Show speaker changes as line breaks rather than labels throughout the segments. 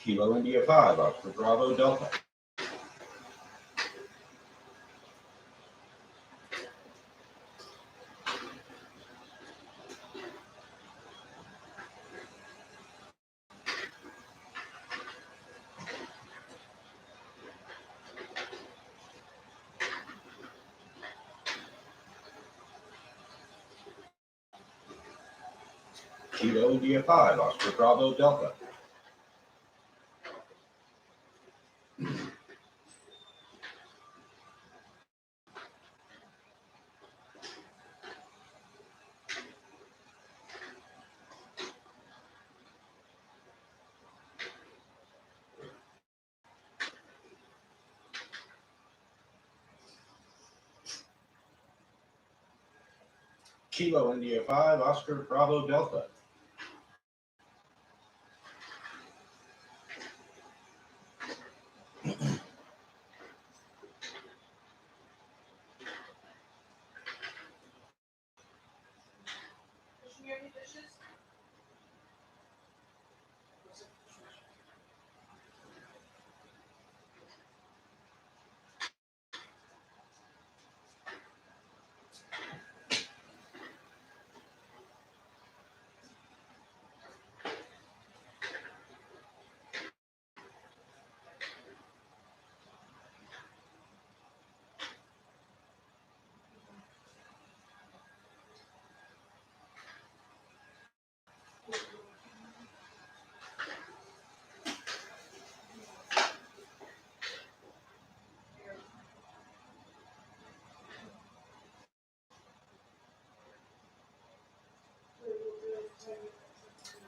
Kilo India 5, Oscar Bravo Delta. Kilo India 5, Oscar Bravo Delta. Kilo India 5, Oscar Bravo Delta.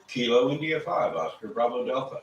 Kilo India 5, Oscar Bravo Delta.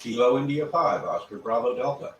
Kilo India 5, Oscar Bravo Delta.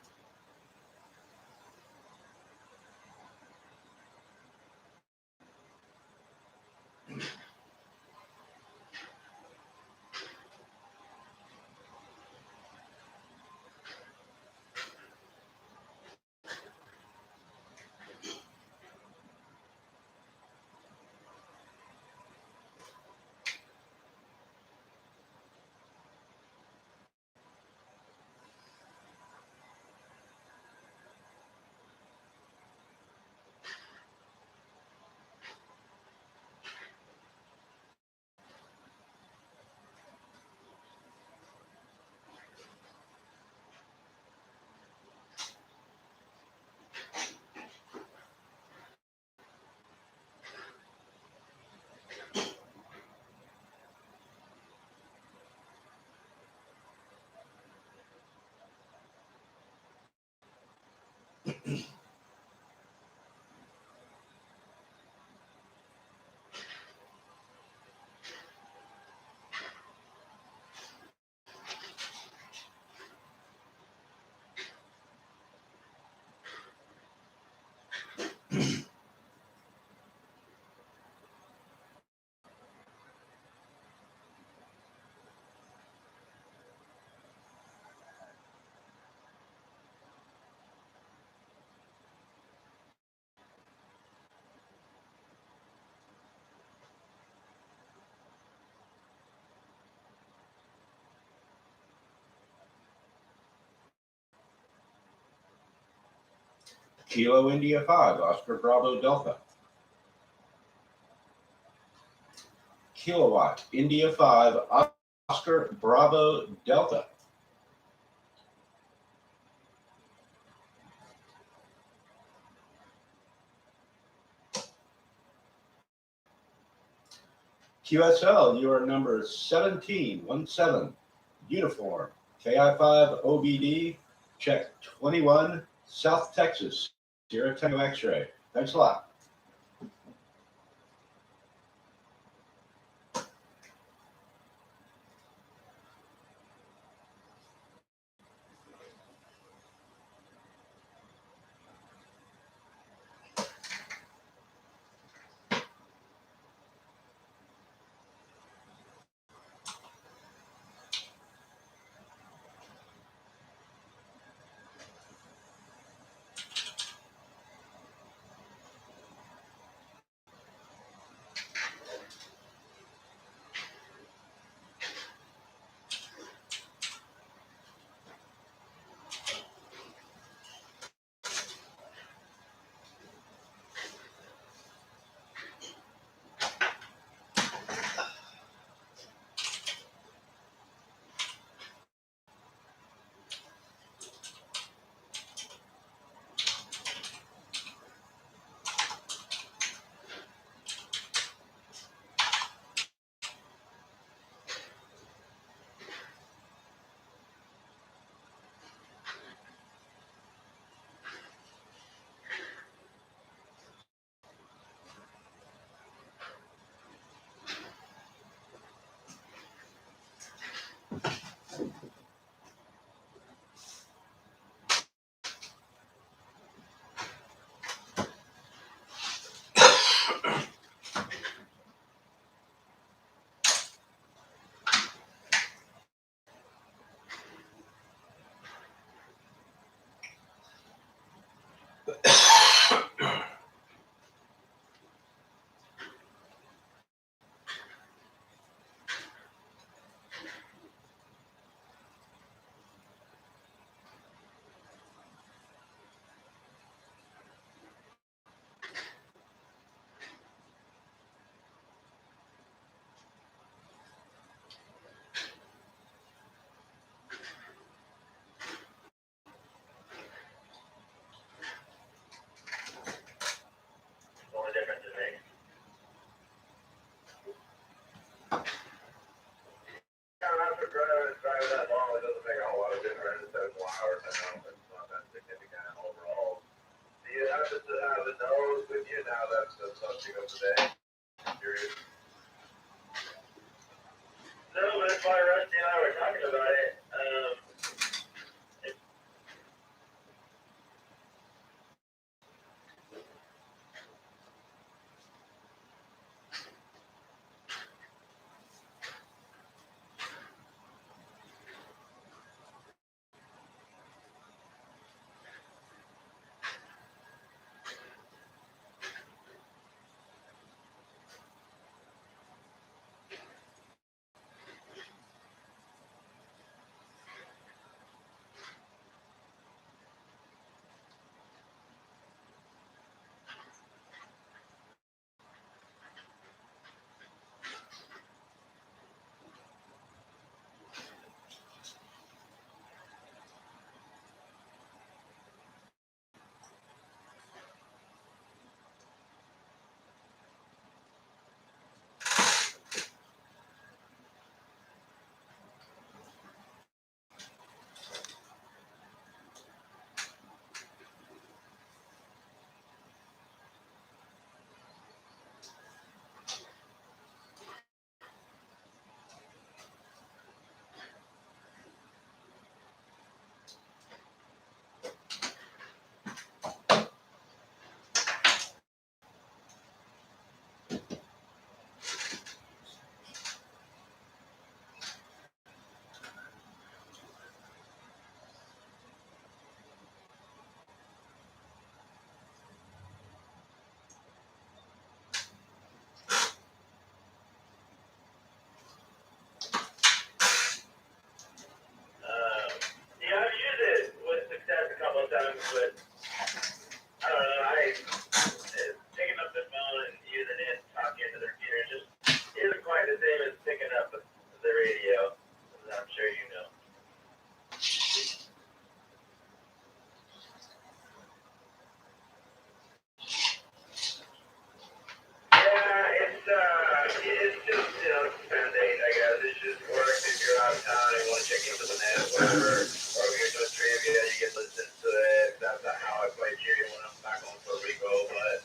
Kilo India 5, Oscar Bravo Delta. Kilowatt India 5, Oscar Bravo Delta. QSL, you are number 1717, uniform, KI5OBD, check 21, South Texas, Sierra Tango X-ray. Thanks a lot.
Drive that long, it doesn't make a whole lot of difference. It's 4 hours, I know, but it's not that significant overall. Do you have the nose with you now? That's the subject of today. Curious. No, but that's why Rusty and I were talking about it. but I don't know. Picking up the phone and using it, talking into the computer, just isn't quite the same as picking up the radio, as I'm sure you know. Yeah, it's just, Band-Aid, I guess. It's just work if you're out of town and want to check into the net, whatever. Or if you're doing trivia, you can listen to it. That's not how I play trivia when I'm back home in Puerto Rico. But,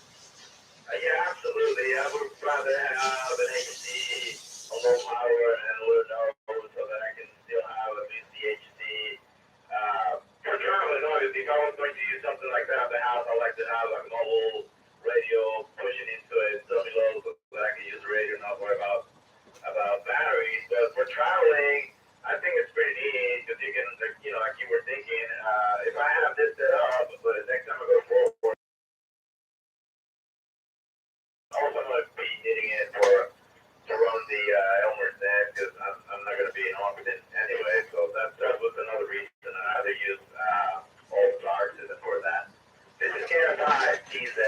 yeah, absolutely. I would rather have an HD, a low power, and a little node so that I can still have at least the HD. For traveling, obviously, if I was going to use something like that at the house, I like to have a mobile radio pushing into it, semi-low, so that I can use the radio and not worry about batteries. But for traveling, I think it's pretty neat because you can, like you were thinking, if I have this set up, but next time I go forward, also I'm going to be needing it to run the Elmer's net because I'm not going to be in Austin anyway. So that was another reason I either use old star system for that. This is KI5OBD.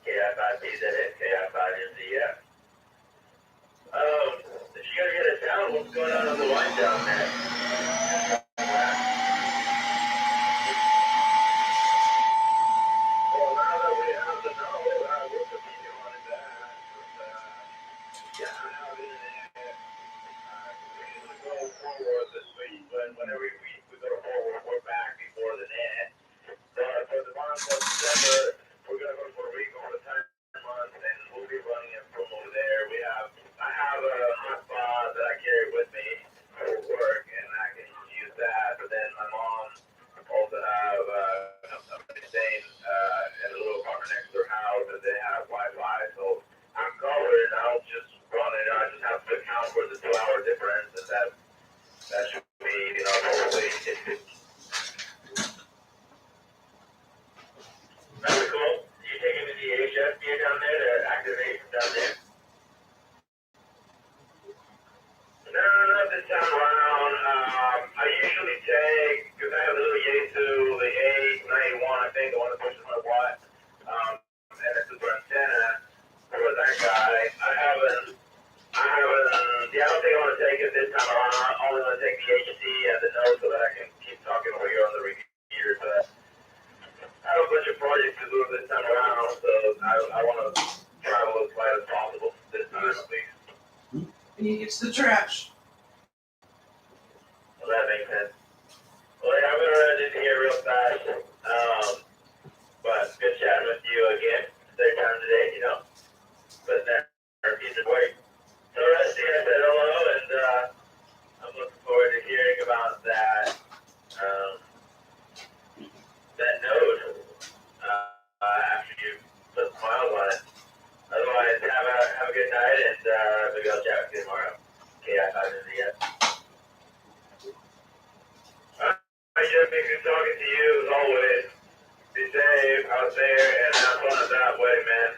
KI5OBD, KI5MZF. If you guys get a sound, what's going on the line down there? Well, now that we have the node, we'll continue on in that. Yeah, I have internet. We usually go forward this week, but whenever we go forward, we're back before the net. But for the month of December, we're going to go to Puerto Rico for the time month, and we'll be running it from over there. I have a hotspot that I carry with me for work, and I can use that. But then my mom also have somebody staying in a little apartment next to her house, and they have Wi-Fi. So I'm covered. I'll just run it. I just have to account for the 2-hour difference, and that should be, hopefully. That's cool. You taking the DHS gear down there to activate from down there? No, not this time around. I usually take, because I have a little Yaesu, the A91, I think, the one that pushes my watt, and it's a super antenna for that guy. I don't think I want to take it this time around. I'm only going to take the HD and the node so that I can keep talking over here on the repeater. But I have a bunch of projects to do this time around, so I want to travel as light as possible this time at least.
And he gets the trash.
Well, that makes sense. Well, yeah, I'm going to run into here real fast. But good chatting with you again. Third time today, But then, piece of work. So, Rusty, I said hello, and I'm looking forward to hearing about that node after you put smiles on it. Otherwise, have a good night, and maybe I'll chat with you tomorrow. KI5MZF. I just been good talking to you as always. Be safe out there and have fun that way, man.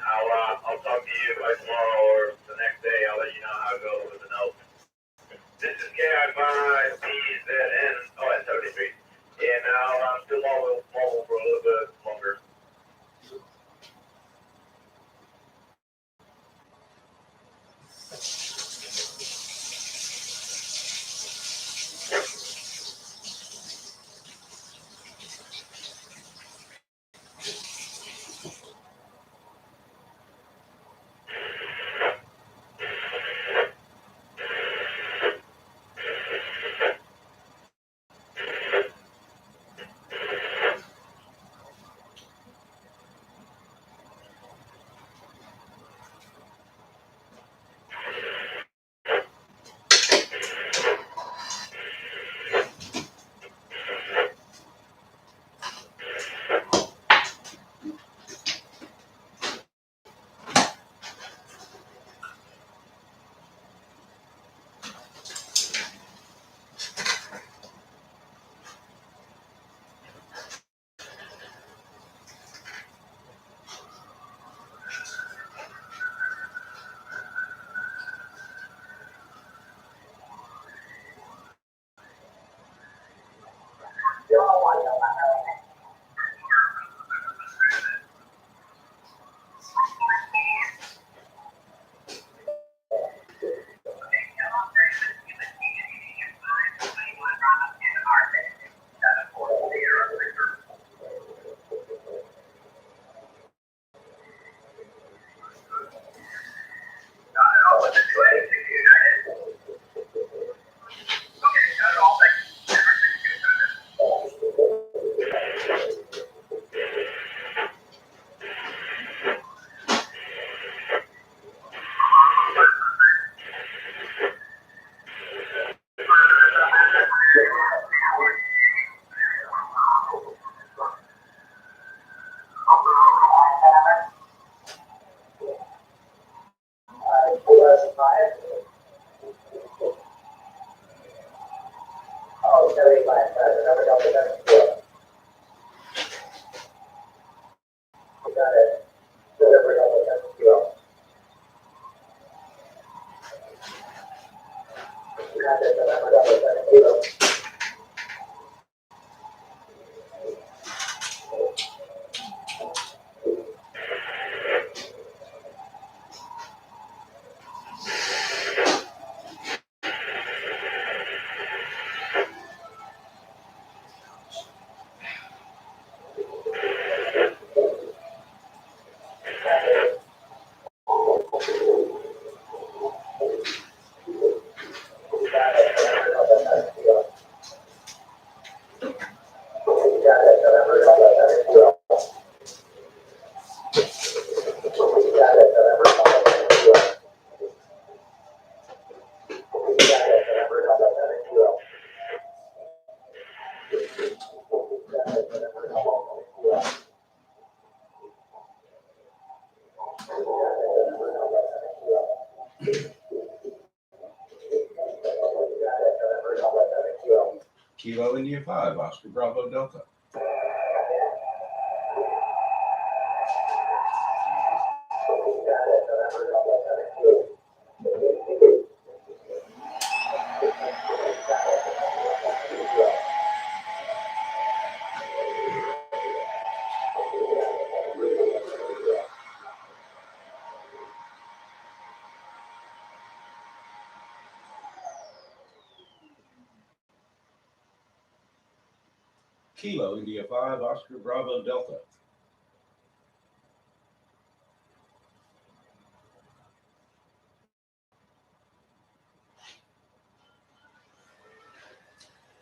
I'll talk to you by tomorrow or the next day. I'll let you know how it goes with the note. This is KI5OBD. Oh, it's 73. Yeah, now I'm still mobile for a little bit longer.
Kilo India 5, Oscar Bravo Delta. Kilo India 5, Oscar Bravo Delta.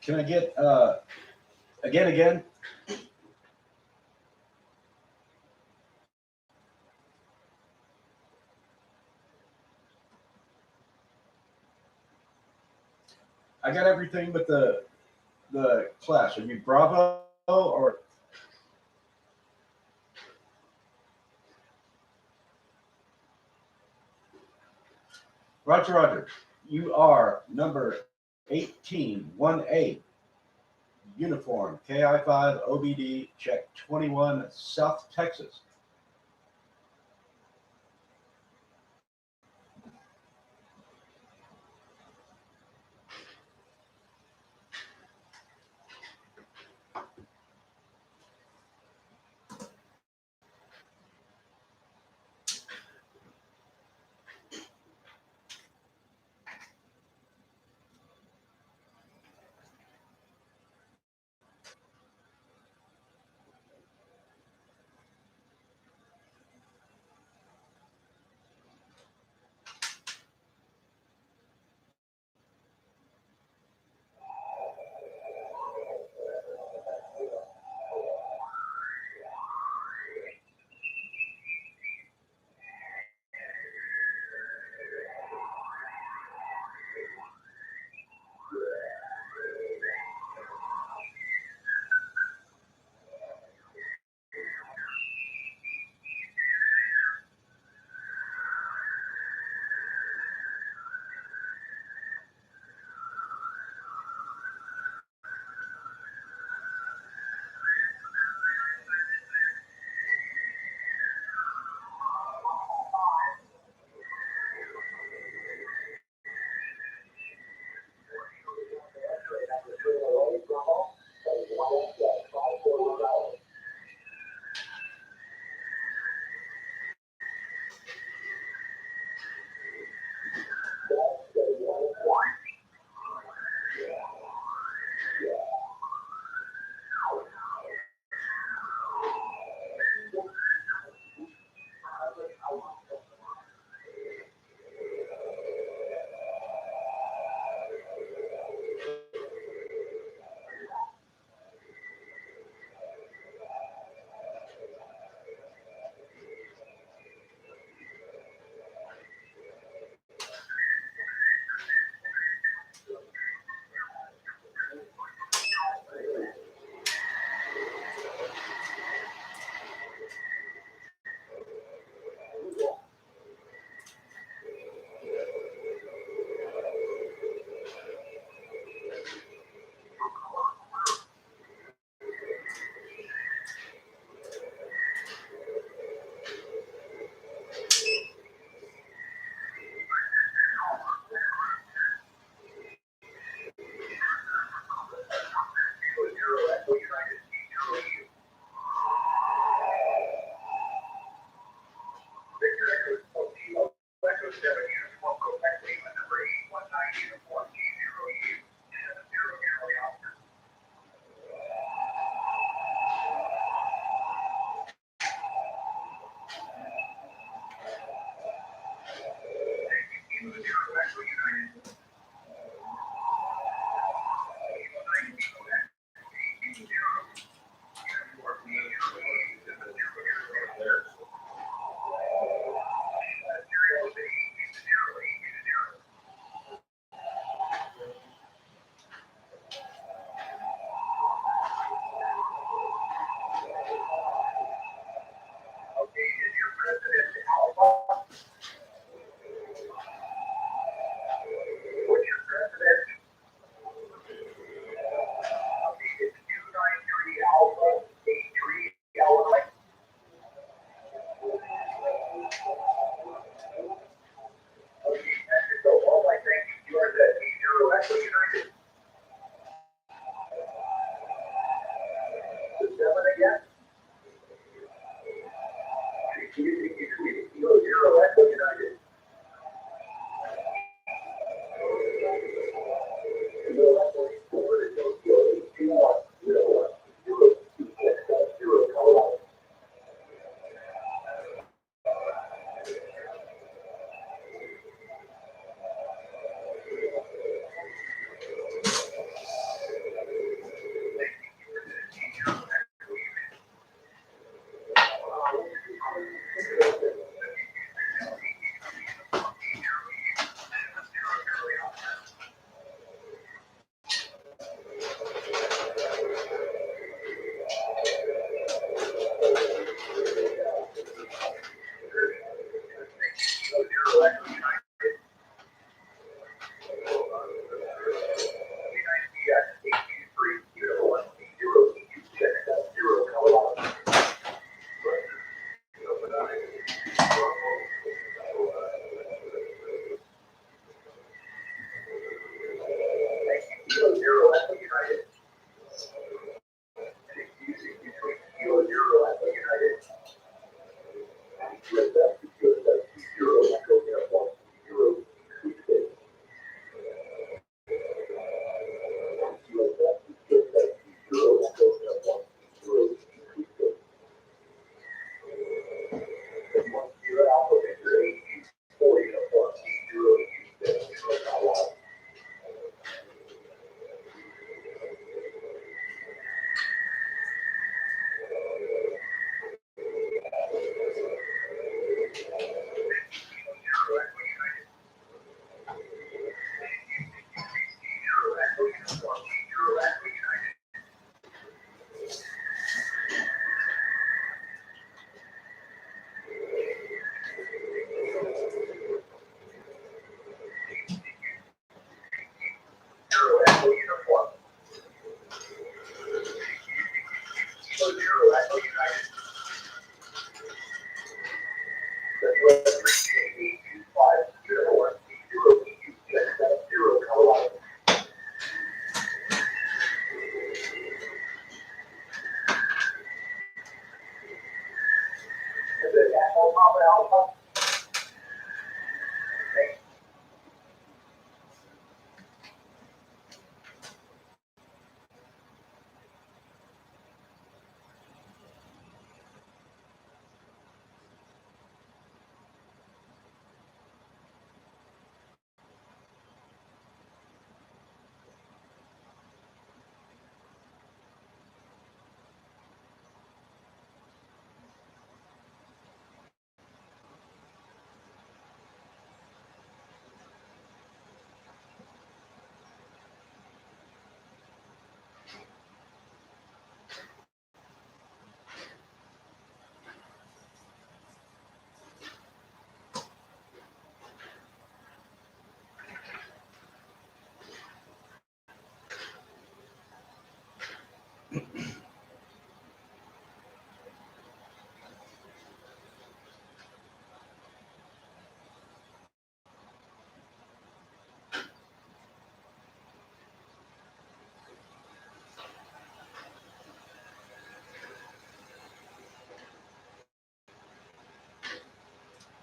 Can I get again? I got everything but the class. Are you Bravo or? Roger. You are number 18, 1A. Uniform, KI5OBD, check 21, South Texas.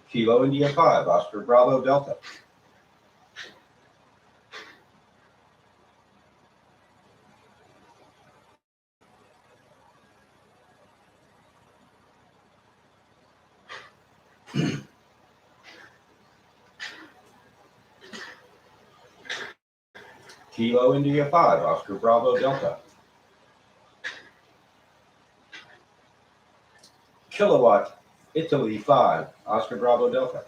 Kilo India 5, Oscar Bravo Delta. Kilo India 5, Oscar Bravo Delta. Kilowatt Italy 5, Oscar Bravo Delta.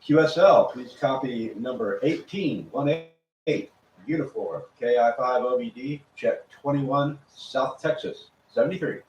QSL, please copy number 1818, Uniform, KI5OBD, Jet 21, South Texas, 73.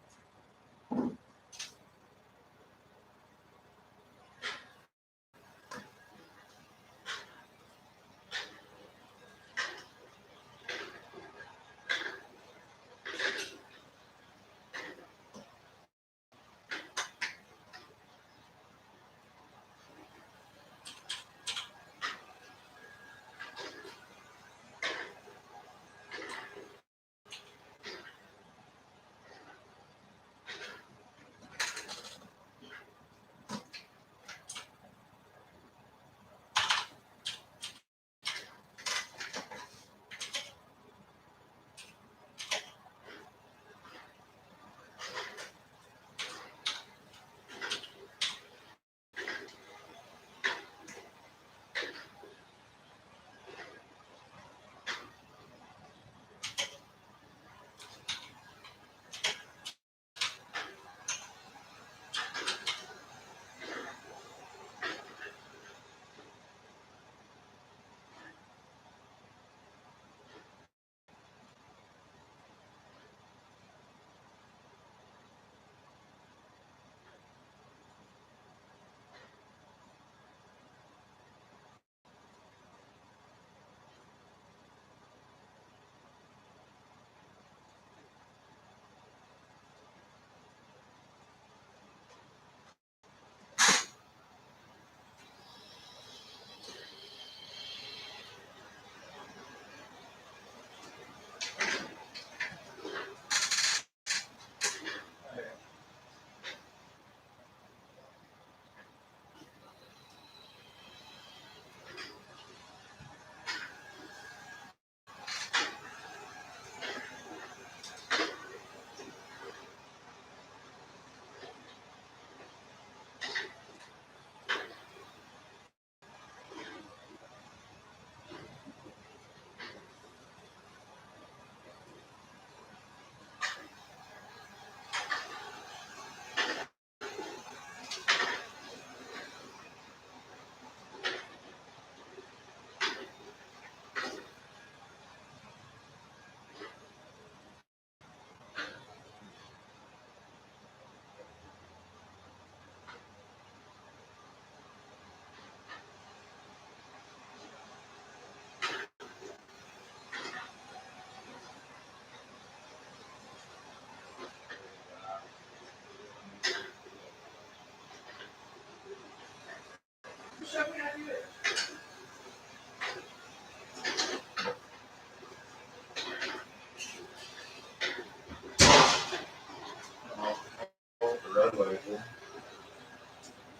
Red label.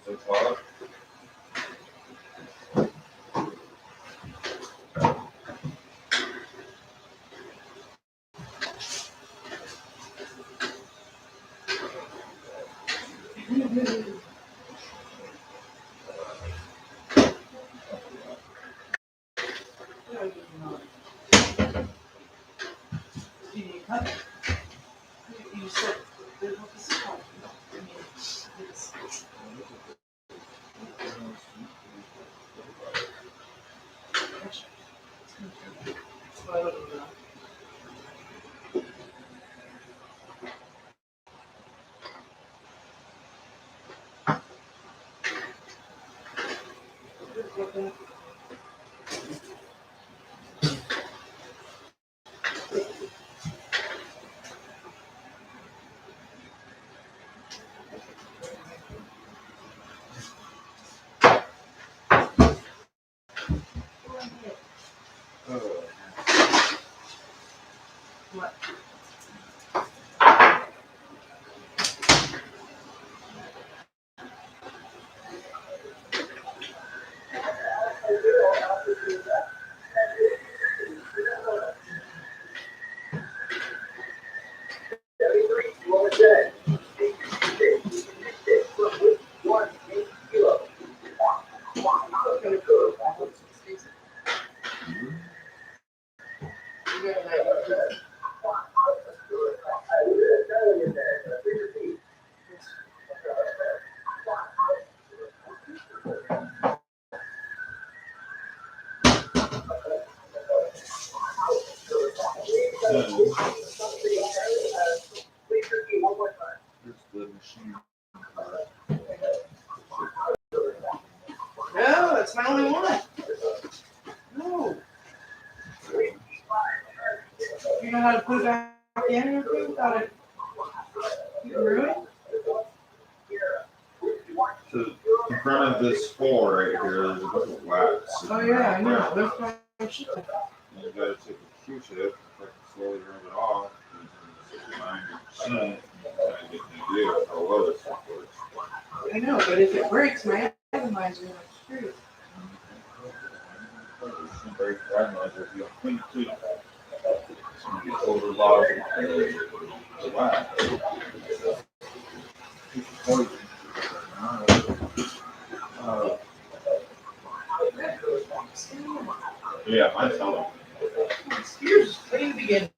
So far.
You said there's no physical. I mean, it's so I don't know. What?
Here's the machine.
No, that's my only one. No. You know how to put it back in or anything without it getting ruined?
So in front of this hole right here, there's a bunch of wax.
Oh yeah, I know. There's my shit.
And you gotta take a Q-tip, slowly remove it off, using 90%, and kind of get an idea of how well this stuff works.
I know, but if it breaks, my atomizer is screwed.
Some break randomizer if you don't clean it too. It's gonna get overloaded with the wax. It's poison. Yeah, mine's telling.
Excuse clean begin.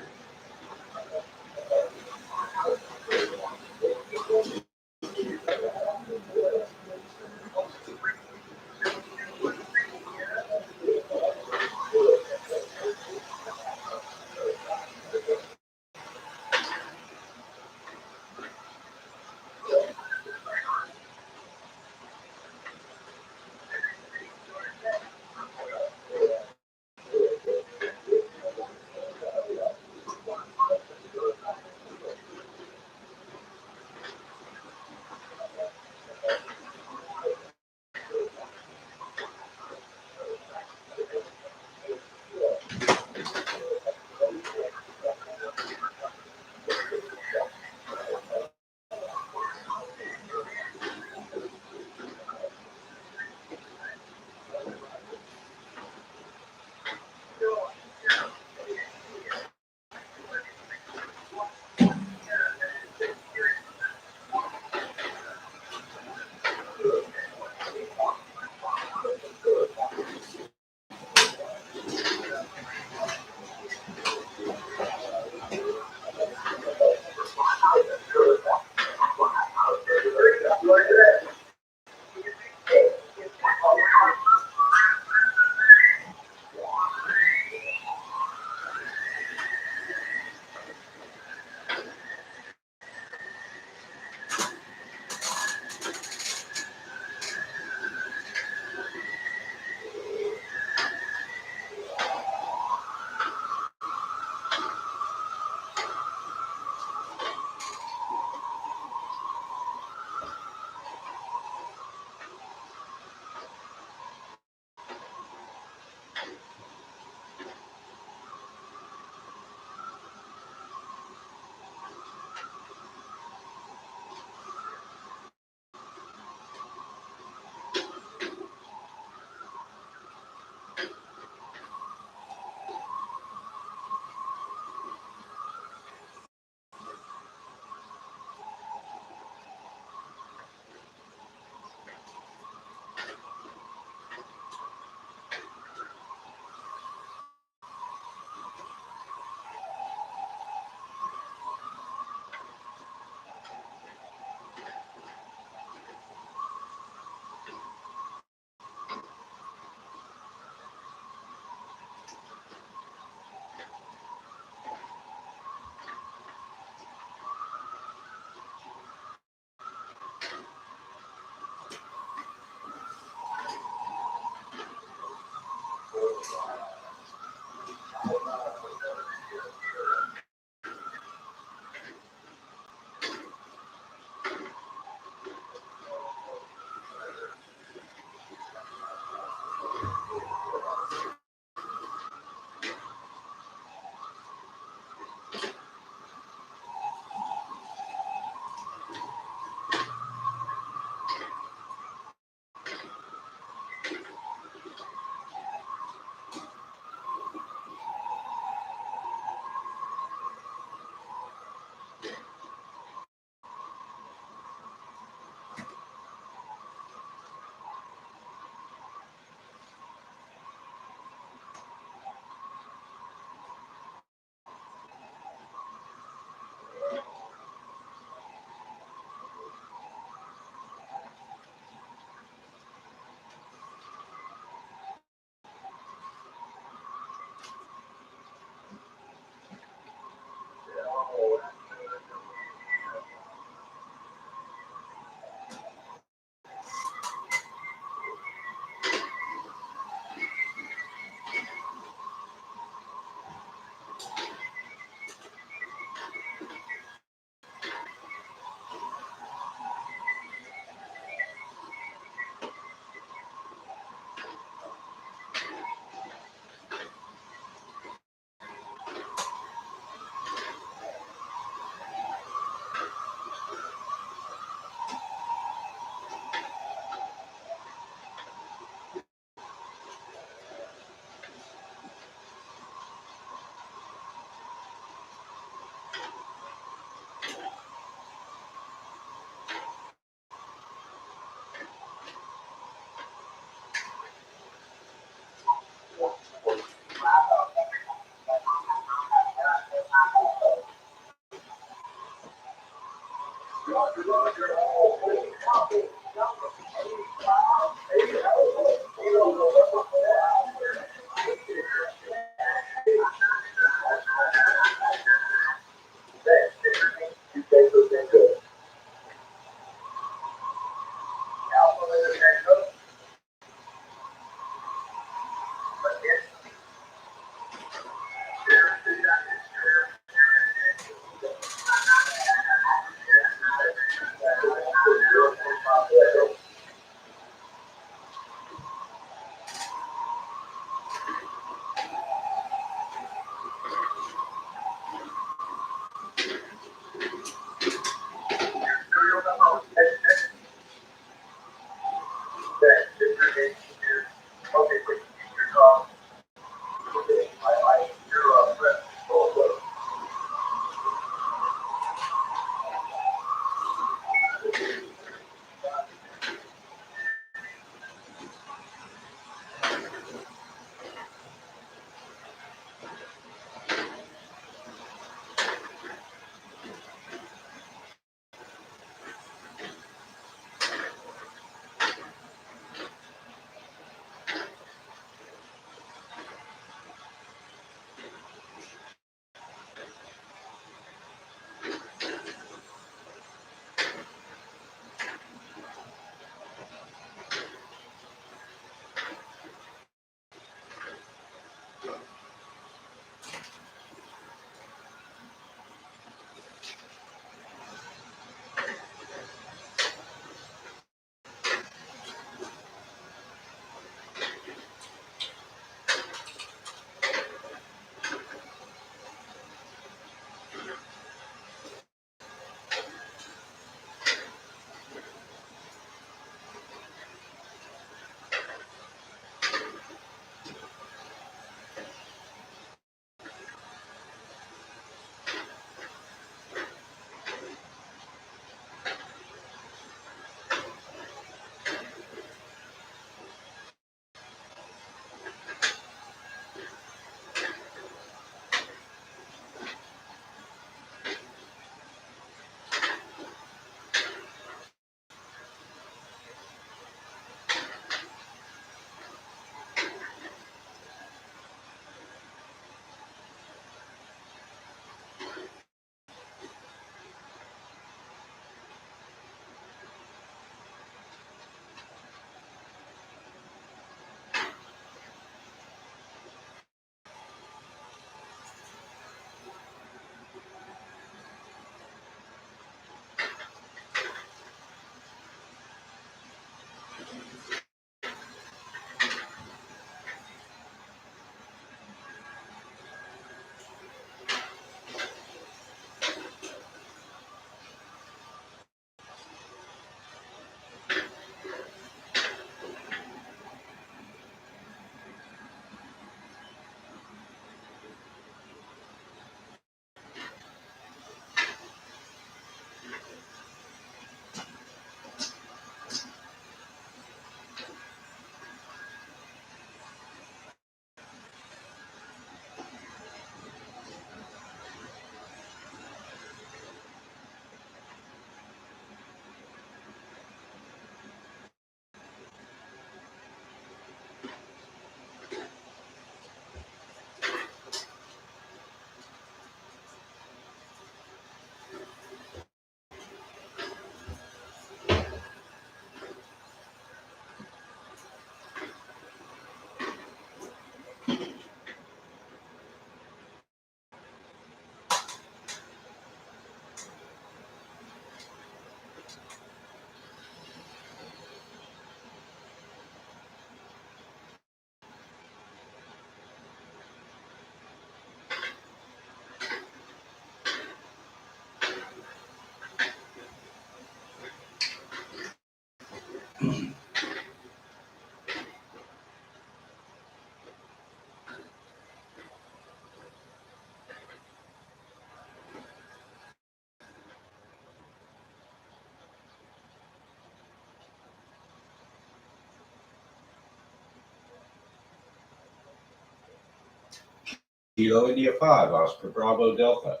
Kilo India 5, Oscar Bravo Delta.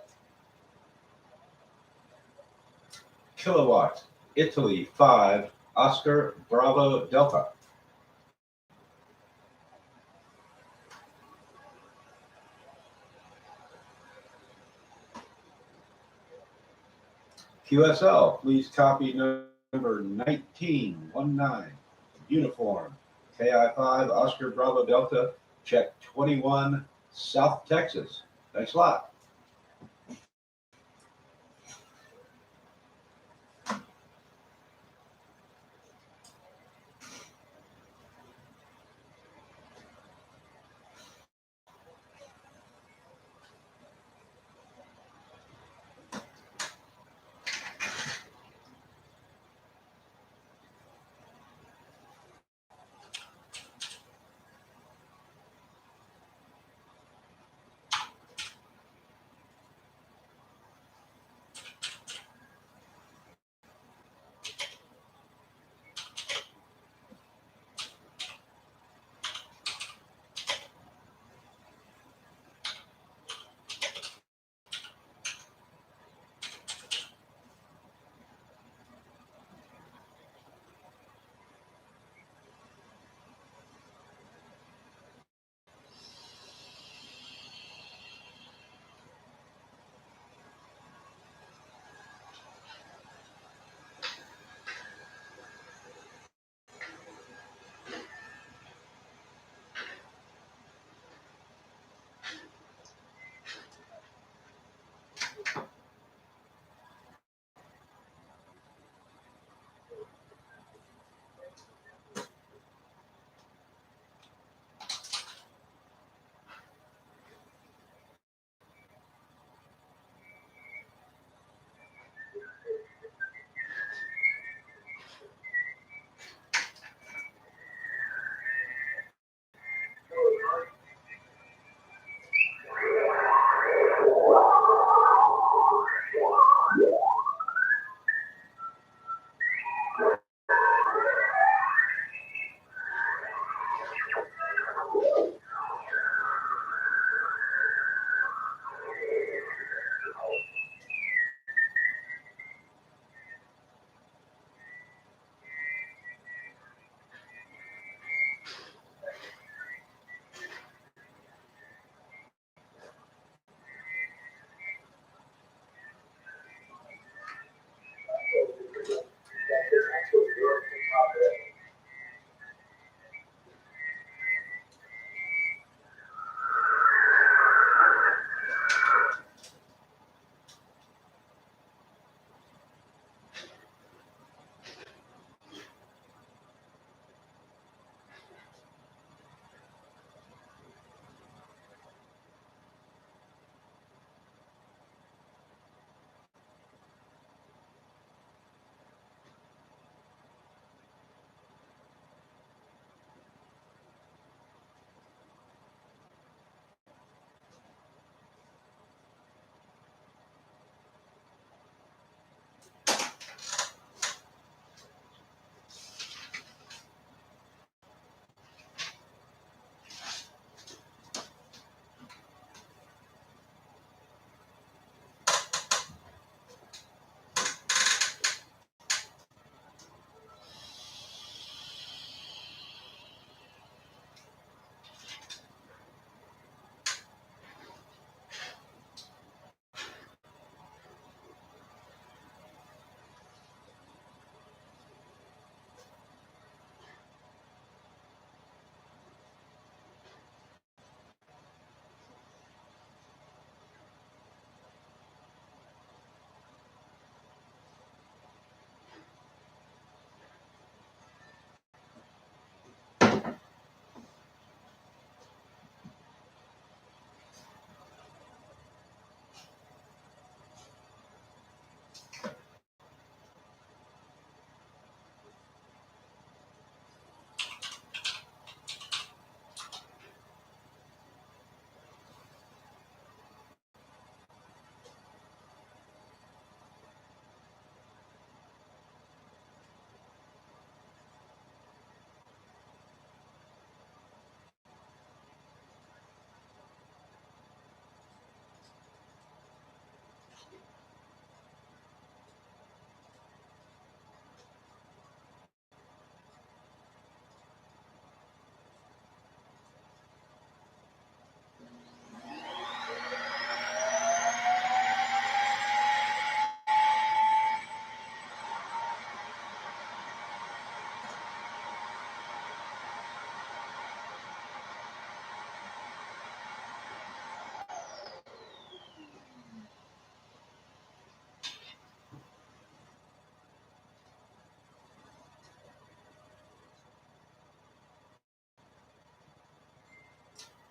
kilowatts, Italy 5, Oscar Bravo Delta. QSL, please copy number 1919, uniform, KI5 Oscar Bravo Delta, check 21, South Texas. Thanks a lot.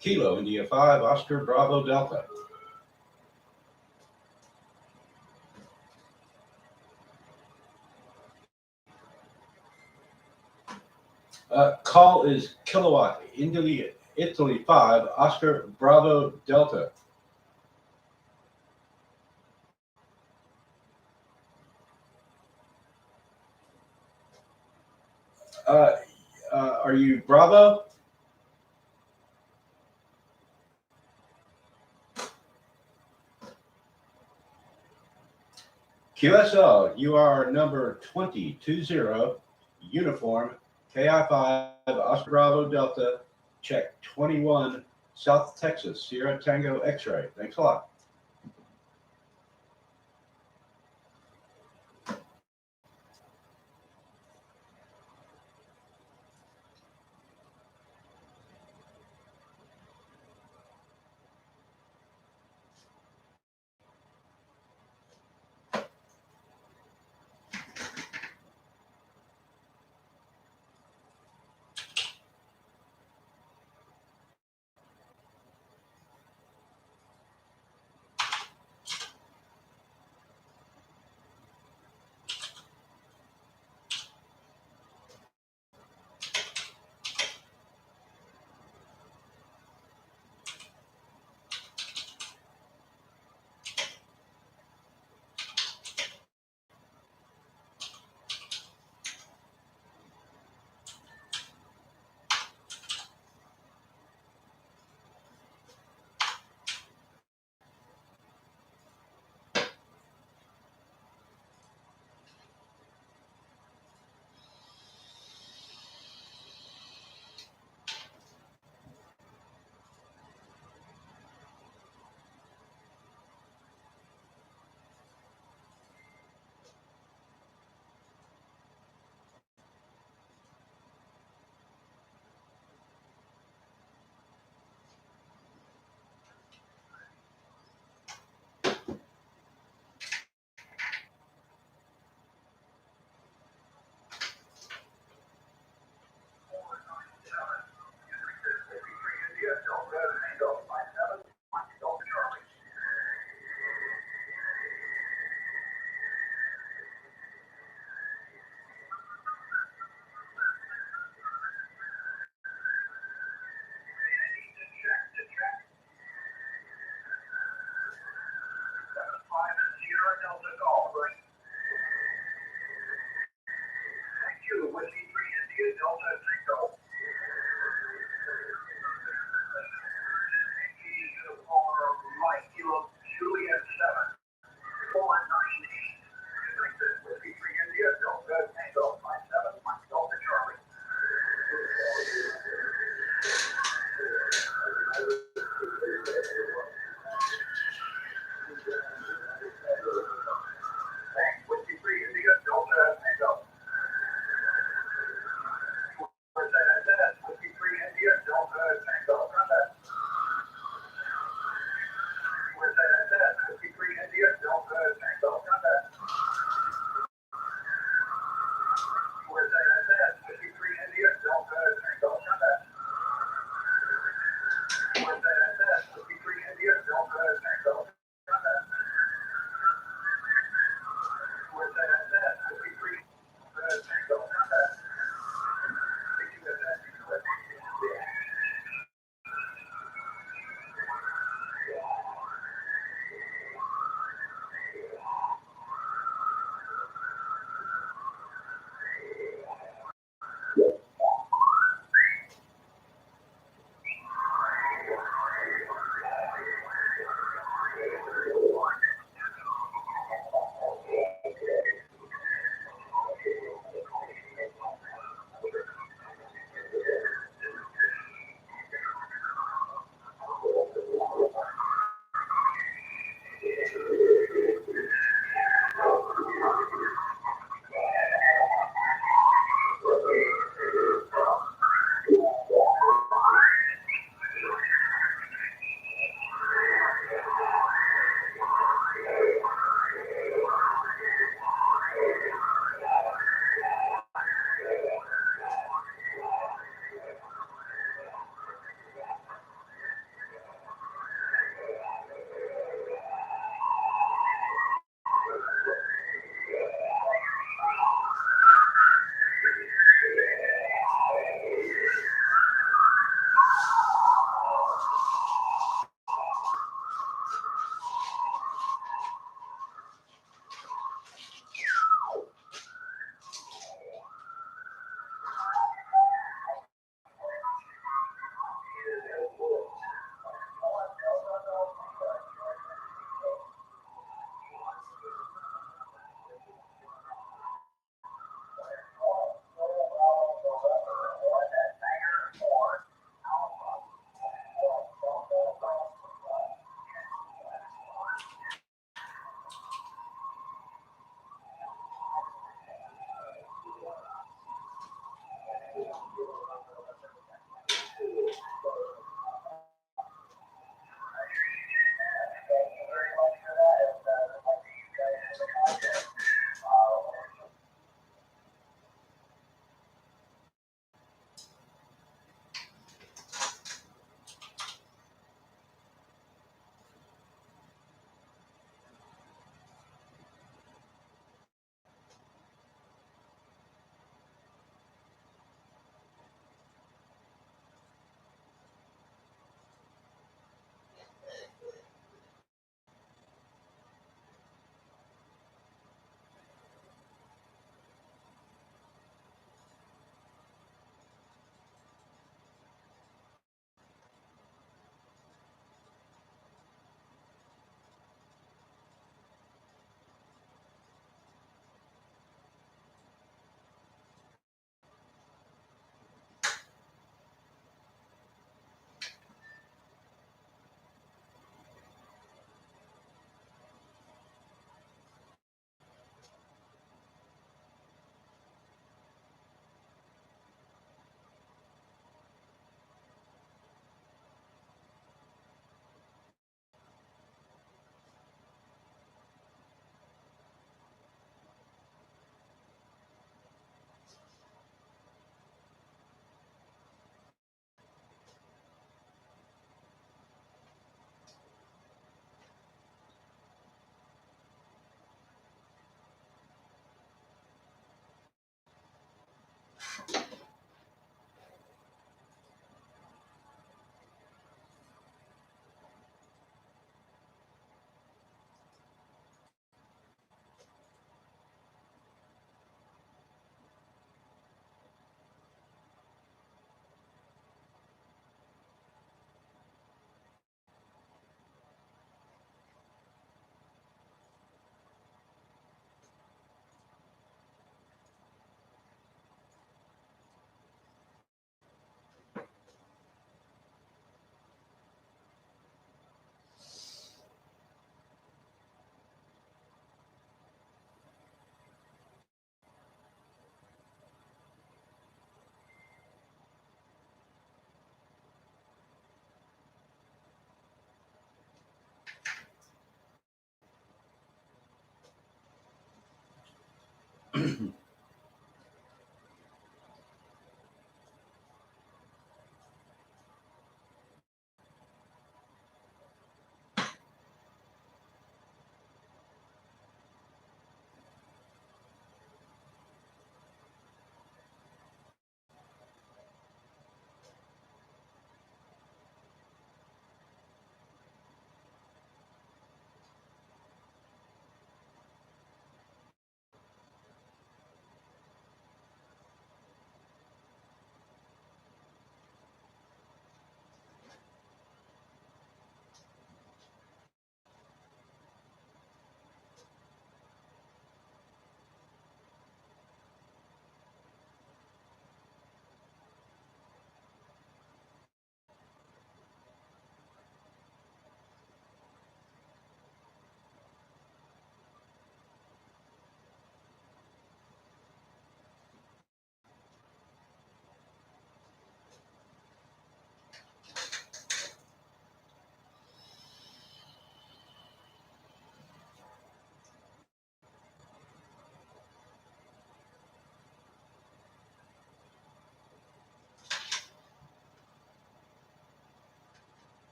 Kilo India 5, Oscar Bravo Delta. Call is Kilowatt Italy 5, Oscar Bravo Delta. Are you Bravo? QSL, you are number 2020, uniform, KI5, Oscar Bravo Delta, check 21, South Texas, Sierra Tango X-ray. Thanks a lot.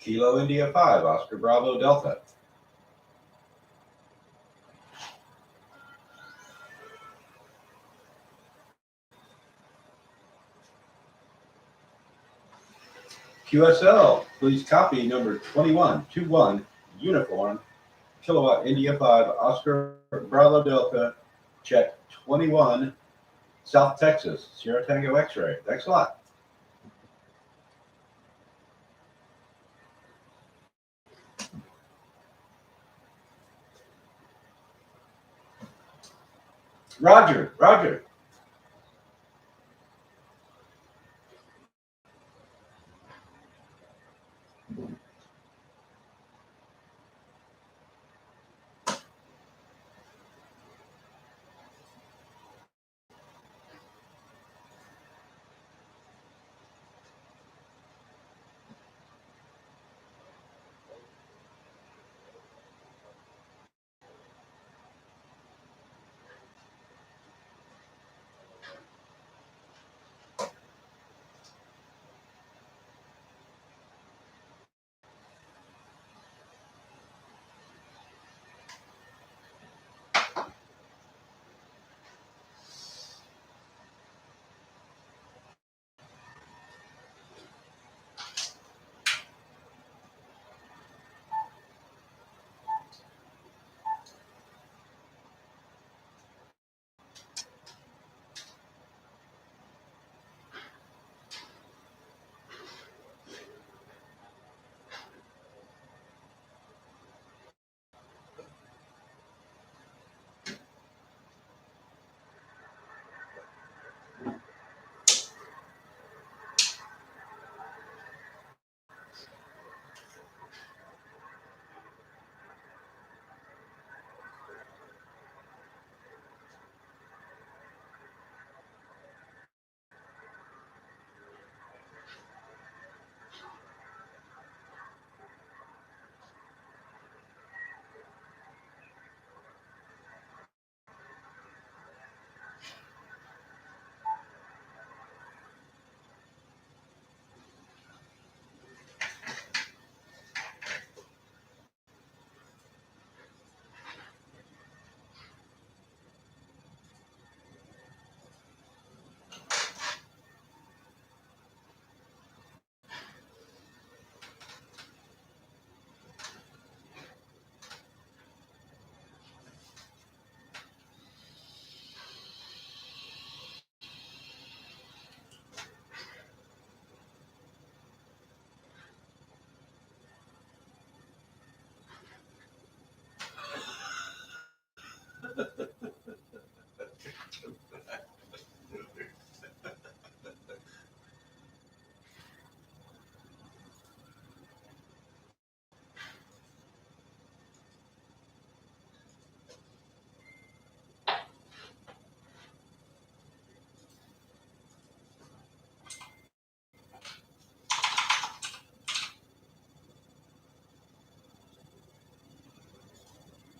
Kilo India 5, Oscar Bravo Delta. QSL, please copy number 2121, uniform, Kilowatt India 5, Oscar Bravo Delta, check 21, South Texas, Sierra Tango X-ray. Thanks a lot. Roger.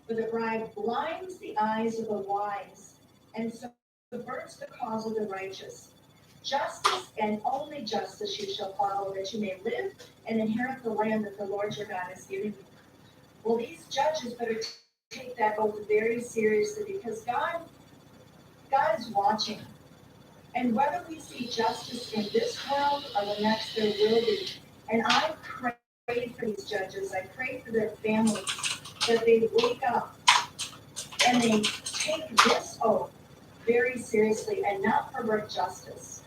For the bribe blinds the eyes of the wise and subverts the cause of the righteous. Justice and only justice you shall follow, that you may live and inherit the land that the Lord your God has given you. Well, these judges better take that oath very seriously, because God is watching. And whether we see justice in this world or the next, there will be. And I pray for these judges. I pray for their families, that they wake up and they take this oath very seriously and not pervert justice.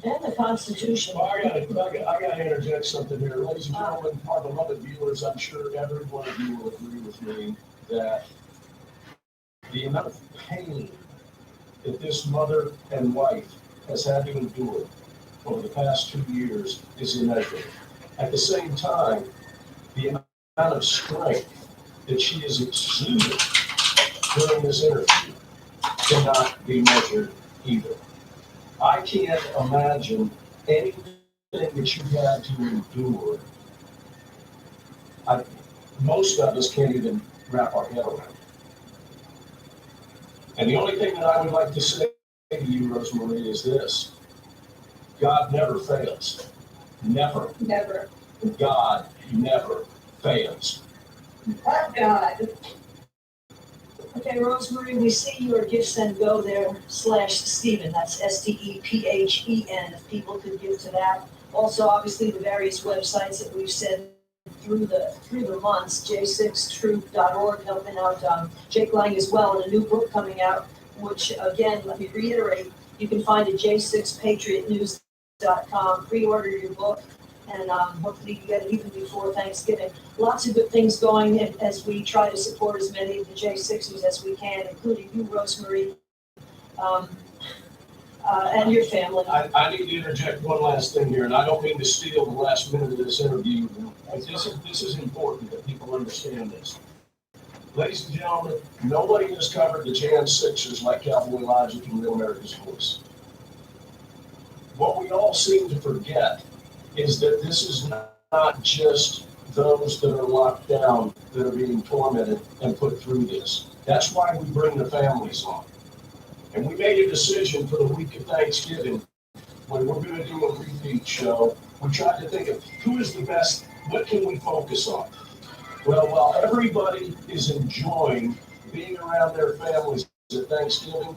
And the Constitution.
Well, I gotta interject something here. Ladies and gentlemen, our beloved viewers, I'm sure every one of you will agree with me that the amount of pain that this mother and wife has had to endure over the past 2 years is immeasurable. At the same time, the amount of strength that she has exuded during this interview cannot be measured either. I can't imagine anything that you had to endure. Most of us can't even wrap our head around. And the only thing that I would like to say to you, Rosemarie, is this: God never fails. Never.
Never.
God never fails.
But God.
Okay, Rosemary, we see your Give Send Go there /Stephen, that's STEPHEN, if people could give to that. Also, obviously, the various websites that we've said through the months, j6truth.org helping out Jake Lang as well, and a new book coming out, which again, let me reiterate, you can find at j6patriotnews.com, pre-order your book, and hopefully you get it even before Thanksgiving. Lots of good things going as we try to support as many of the J6ers as we can, including you, Rosemary, and your family.
I need to interject one last thing here, and I don't mean to steal the last minute of this interview, but this is important that people understand this. Ladies and gentlemen, nobody has covered the Jan 6ers like Cowboy Logic and Real America's Voice. What we all seem to forget is that this is not just those that are locked down that are being tormented and put through this. That's why we bring the families on. And we made a decision for the week of Thanksgiving, when we're going to do a repeat show, we tried to think of who is the best, what can we focus on? Well, while everybody is enjoying being around their families at Thanksgiving,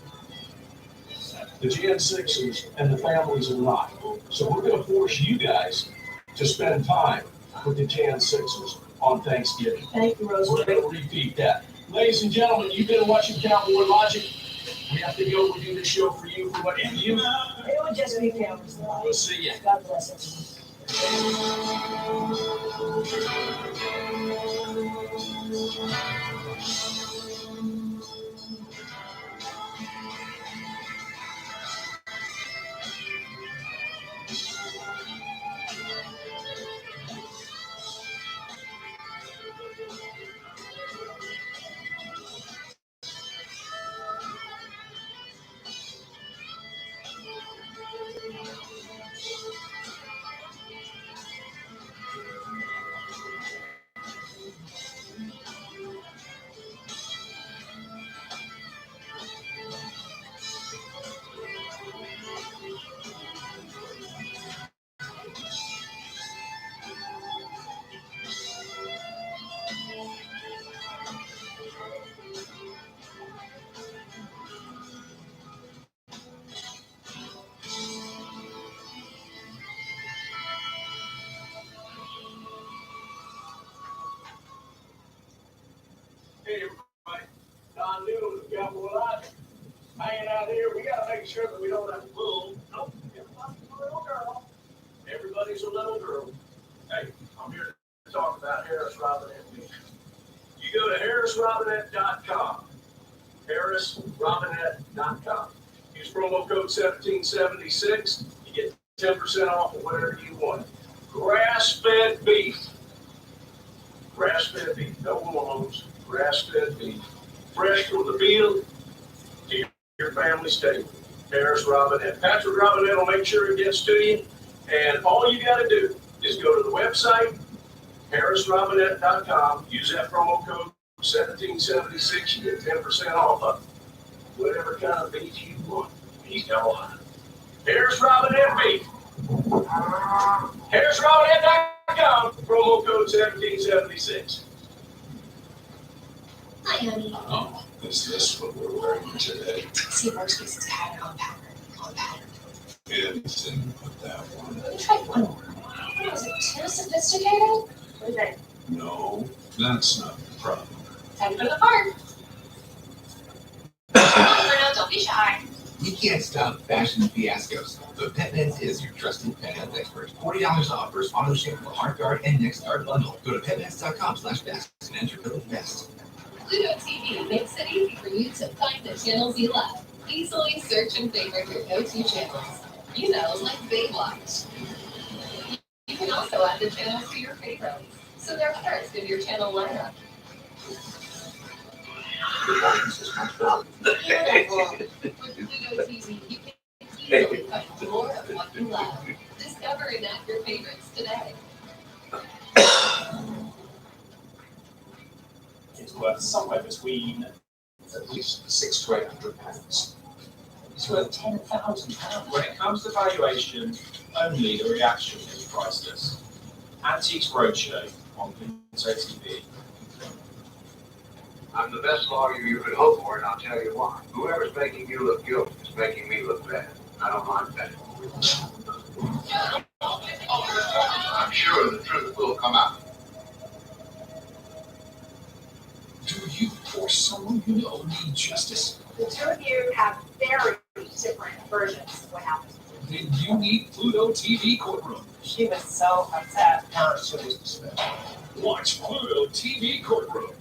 the Gen 6s and the families are not. So we're going to force you guys to spend time with the Gen 6s on Thanksgiving.
Thank you,
We're
Rosemary.
going to repeat that. Ladies and gentlemen, you've been watching Cowboy Logic. We have to go. We do this show for you. For what you?
It would just be families.
We'll see you.
God bless everyone.
Hey, everybody. Don Newman, Cowboy Logic. Hanging out here. We got to make sure that we don't have a little. Nope. Everybody's a little girl. Everybody's a little girl. Hey, I'm here to talk about Harris Robinette Beef. You go to harrisrobinette.com. harrisrobinette.com. Use promo code 1776. You get 10% off of whatever you want. Grass-fed beef. Grass-fed beef. No hormones. Grass-fed beef. Fresh from the field to your family's table. Harris Robinette. Patrick Robinette will make sure it gets to you. And all you got to do is go to the website, harrisrobinette.com. Use that promo code 1776. You get 10% off of whatever kind of beef you want. He's got a lot. Harris Robinette beef. harrisrobinette.com. Promo code 1776.
Hi, honey.
Oh, is this what we're wearing today?
See, most pieces had it on pattern.
It's in put that one.
Let me try one more. What was it, too sophisticated? What is it?
No, that's not the problem.
Time to go to the park. Come on, Bruno, don't be shy.
You can't stop fashion fiascos. But PetMeds is your trusted pet health expert. $40 off first auto ship for HeartGuard and NextGuard bundle. Go to petmeds.com/best and enter code BEST.
Pluto TV makes it easy for you to find the channels you love. Easily search and favorite your go-to channels. You know, like Baywatch. You can also add the channels to your favorites, so they're first in your channel lineup. Beautiful. With Pluto TV, you can easily find more of what you love. Discover and add your favorites today.
It's worth somewhere between at least 600 to 800 pounds. It's worth £10,000. When it comes to valuation, only the reaction is priceless. Antiques Roadshow on KI5OBD.
I'm the best lawyer you could hope for, and I'll tell you why. Whoever's making you look guilty is making me look bad. I don't mind that. I'm sure the truth will come out.
Do you or someone you know need justice?
The two of you have very different versions of what happened.
Then you need Pluto TV Courtroom.
She was so upset.
Harrison was dismissed.
Watch Pluto TV Courtroom.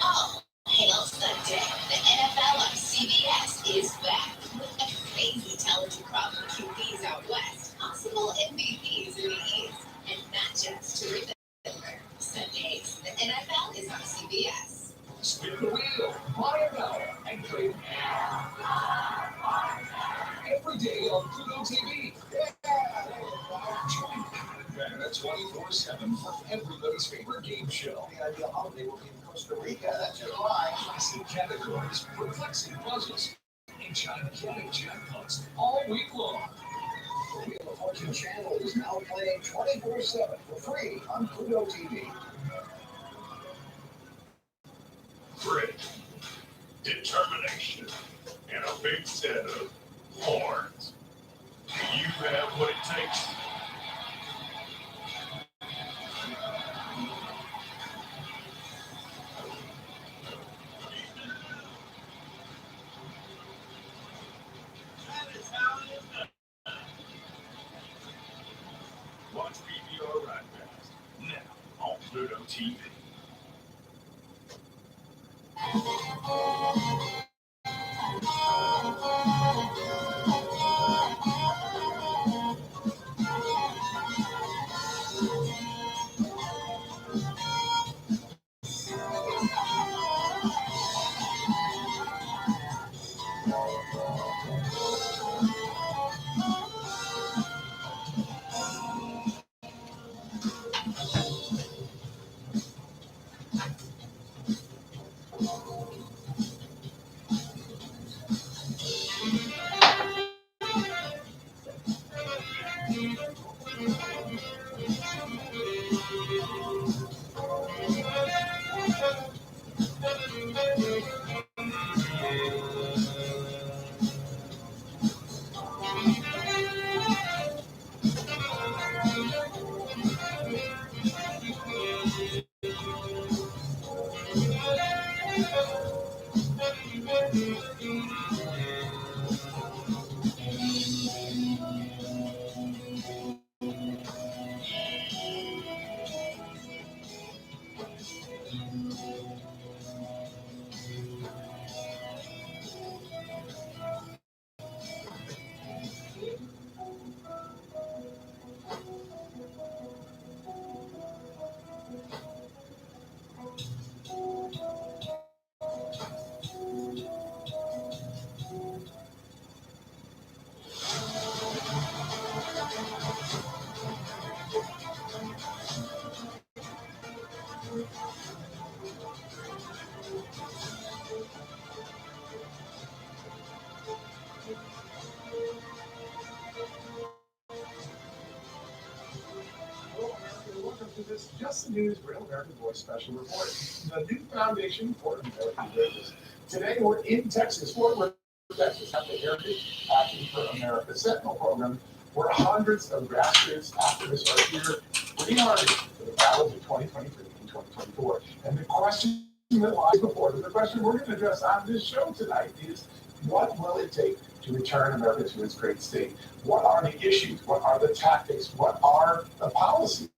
Oh, hail Sunday. The NFL on CBS is back with a crazy talented crop of QBs out west, possible MVPs in the East, and matchups to remember. Sundays, the NFL is on CBS.
Spin the wheel, buy a dollar, and trade every day on Pluto TV. Join Canada 24/7 for everybody's favorite game show.
The ideal holiday will be in Costa Rica. That's July.
Classic categories, perplexing puzzles, and gigantic jackpots all week long.
The Wheel of Fortune channel is now playing 24/7 for free on Pluto TV.
Grit, determination, and a big set of horns. Do you have what it takes? Watch PBR Ride Fast now on Pluto TV.
This Just the News Real American Voice special report. The new foundation for American Voices. Today we're in Texas, Fort Worth, Texas, at the Heritage Action for America Sentinel program, where hundreds of grassroots activists are here pretty hard for the battles of 2023 and 2024. And the question that lies before us, the question we're going to address on this show tonight is, what will it take to return America to its great state? What are the issues? What are the tactics? What are the policies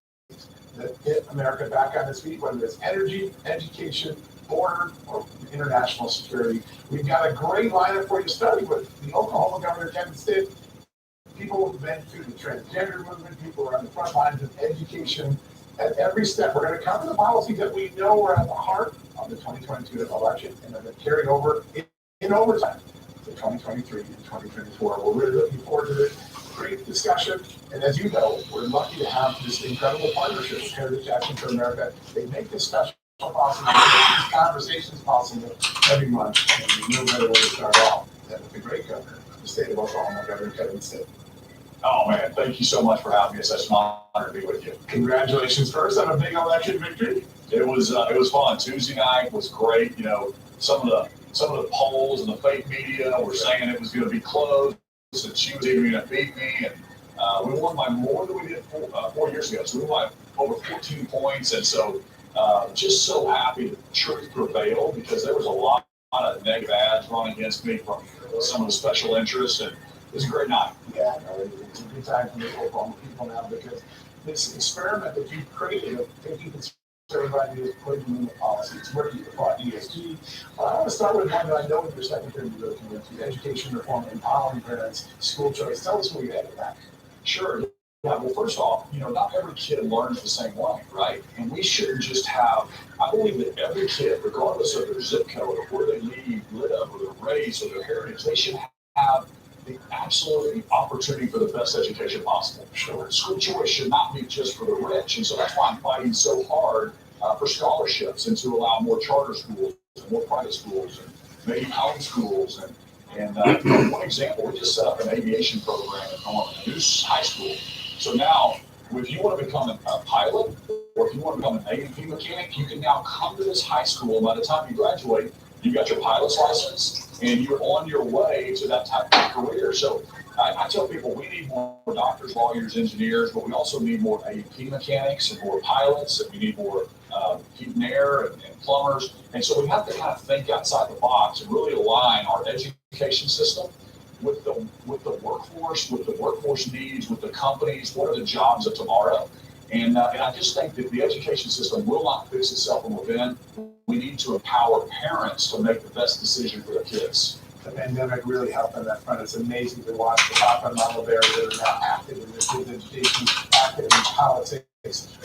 that get America back on its feet, whether it's energy, education, border, or international security? We've got a great lineup for you, starting with the Oklahoma Governor, Kevin Stitt. People who've been through the transgender movement, people who are on the front lines of education. At every step, we're going to cover the policies that we know are at the heart of the 2022 election and are going to carry over in overtime to 2023 and 2024. We're really looking forward to this great discussion. And as you know, we're lucky to have this incredible partnership with Heritage Action for America. They make this special possible, they make these conversations possible every month. And no better way to start off than with the great governor of the state of Oklahoma, Governor Kevin Stitt.
Oh man, thank you so much for having me. It's such an honor to be with you. Congratulations first on a big election victory. It was fun. Tuesday night was great. You know, some of the polls and the fake media were saying it was going to be close, and she was even going to beat me. And we won by more than we did 4 years ago. So we won by over 14 points. And so just so happy that the truth prevailed, because there was a lot of negative ads running against me from some of the special interests. And it was a great night.
Yeah, no, it's a good time for the Oklahoma people now, because this experiment that you've created of taking conservative ideas, putting them into policies, where you apply ESG. I want to start with one that I know in your secretary you really went to, education reform, empowering parents, school choice. Tell us where you added that.
Sure. Yeah, well, first off, you know, not every kid learns the same way, right? And we shouldn't just have, I believe that every kid, regardless of their zip code or where they live or their race or their heritage, they should have the absolute opportunity for the best education possible. Sure. School choice should not be just for the rich. And so that's why I'm fighting so hard for scholarships and to allow more charter schools and more private schools and maybe home schools. And one example, we just set up an aviation program at New High School. So now, if you want to become a pilot, or if you want to become an A&P mechanic, you can now come to this high school. And by the time you graduate, you got your pilot's license, and you're on your way to that type of career. So I tell people we need more doctors, lawyers, engineers, but we also need more A&P mechanics and more pilots, and we need more heat and air and plumbers. And so we have to kind of think outside the box and really align our education system with the workforce needs, with the companies. What are the jobs of tomorrow? And I just think that the education system will not fix itself from within. We need to empower parents to make the best decision for their kids.
The pandemic really helped on that front. It's amazing to watch the papa and mama bears that are now active in their kids' education, active in politics.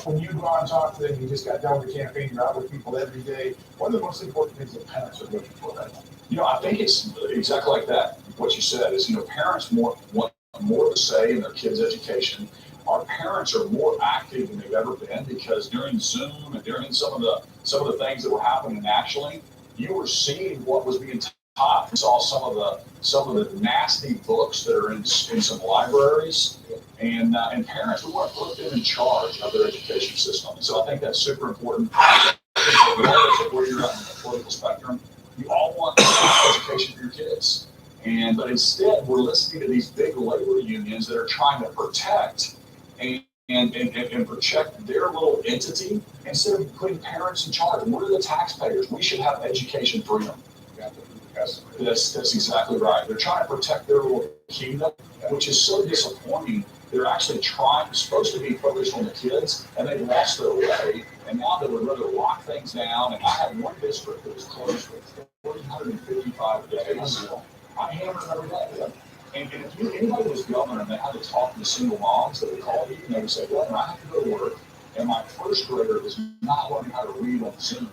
When you go out and talk to them, you just got done with the campaign, you're out with people every day. What are the most important things that parents are looking for right now?
You know, I think it's exactly like that. What you said is, you know, parents want more to say in their kids' education. Our parents are more active than they've ever been, because during Zoom and during some of the things that were happening nationally, you were seeing what was being taught. You saw some of the nasty books that are in some libraries, and parents, we want to put them in charge of their education system. And so I think that's super important. Regardless of where you're at in the political spectrum, you all want education for your kids. But instead, we're listening to these big labor unions that are trying to protect and protect their little entity instead of putting parents in charge. And we're the taxpayers. We should have education freedom. That's exactly right. They're trying to protect their little kingdom, which is so disappointing. They're actually supposed to be focused on the kids, and they've lost their way. And now they would rather lock things down. And I had one district that was closed for 355 days. I hammered them every day. And if anybody was governor and they had to talk to the single moms that would call you, and they would say, well, I have to go to work, and my first grader is not learning how to read on Zoom.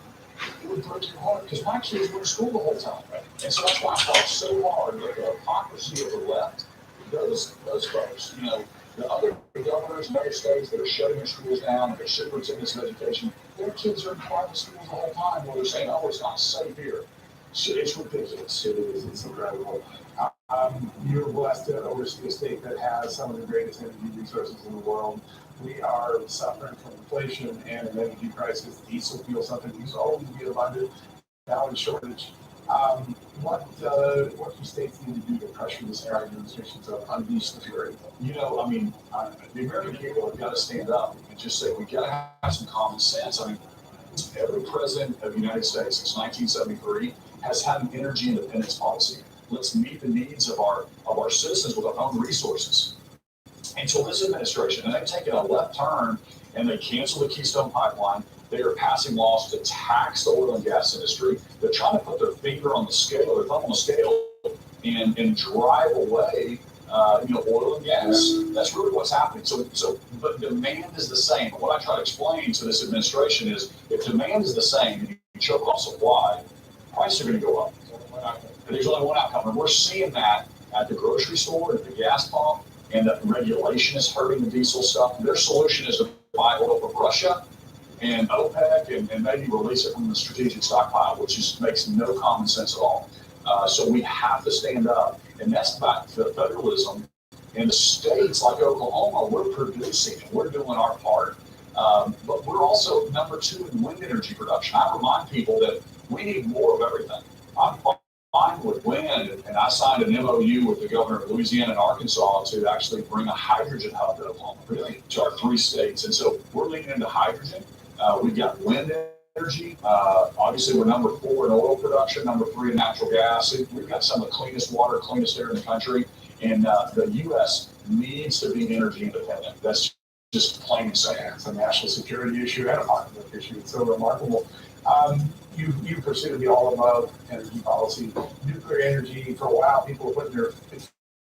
It would break your heart, because my kids were in school the whole time. And so that's why I fought so hard that the hypocrisy of the left, those folks, you know, the other governors in other states that are shutting their schools down and their superintendents of education, their kids are in private schools the whole time where they're saying, oh, it's not safe here. It's ridiculous. It is. It's incredible. You're blessed to oversee a state that has some of the greatest energy resources in the world. We are suffering from inflation and an energy crisis. Diesel fuel, something used to always be abundant, now in shortage. What do states need to do to pressure this current administration to unleash the fury? You know, I mean, the American people have got to stand up and just say, we got to have some common sense. I mean, every president of the United States since 1973 has had an energy independence policy. Let's meet the needs of our citizens with our own resources. Until this administration, and they've taken a left turn and they canceled the Keystone Pipeline. They are passing laws to tax the oil and gas industry. They're trying to put their finger on the scale, their thumb on the scale, and drive away, oil and gas. That's really what's happening. But demand is the same. And what I try to explain to this administration is, if demand is the same and you choke off supply, prices are going to go up. And there's only one outcome, and we're seeing that at the grocery store, at the gas pump, and that regulation is hurting the diesel stuff. Their solution is to buy oil from Russia and OPEC and maybe release it from the strategic stockpile, which just makes no common sense at all. So we have to stand up, and that's back to federalism In the states like Oklahoma, we're producing and we're doing our part. But we're also number 2 in wind energy production. I remind people that we need more of everything. I'm fine with wind, and I signed an MOU with the governor of Louisiana and Arkansas to actually bring a hydrogen hub to Oklahoma, really, to our 3 states. And so we're leaning into hydrogen. We've got wind energy. Obviously, we're number 4 in oil production, number 3 in natural gas. We've got some of the cleanest water, cleanest air in the country. And the U.S. needs to be energy independent. That's just plain and simple.
It's a national security issue and a popular issue. It's so remarkable. You pursue the all-above energy policy, nuclear energy. For a while, people were putting their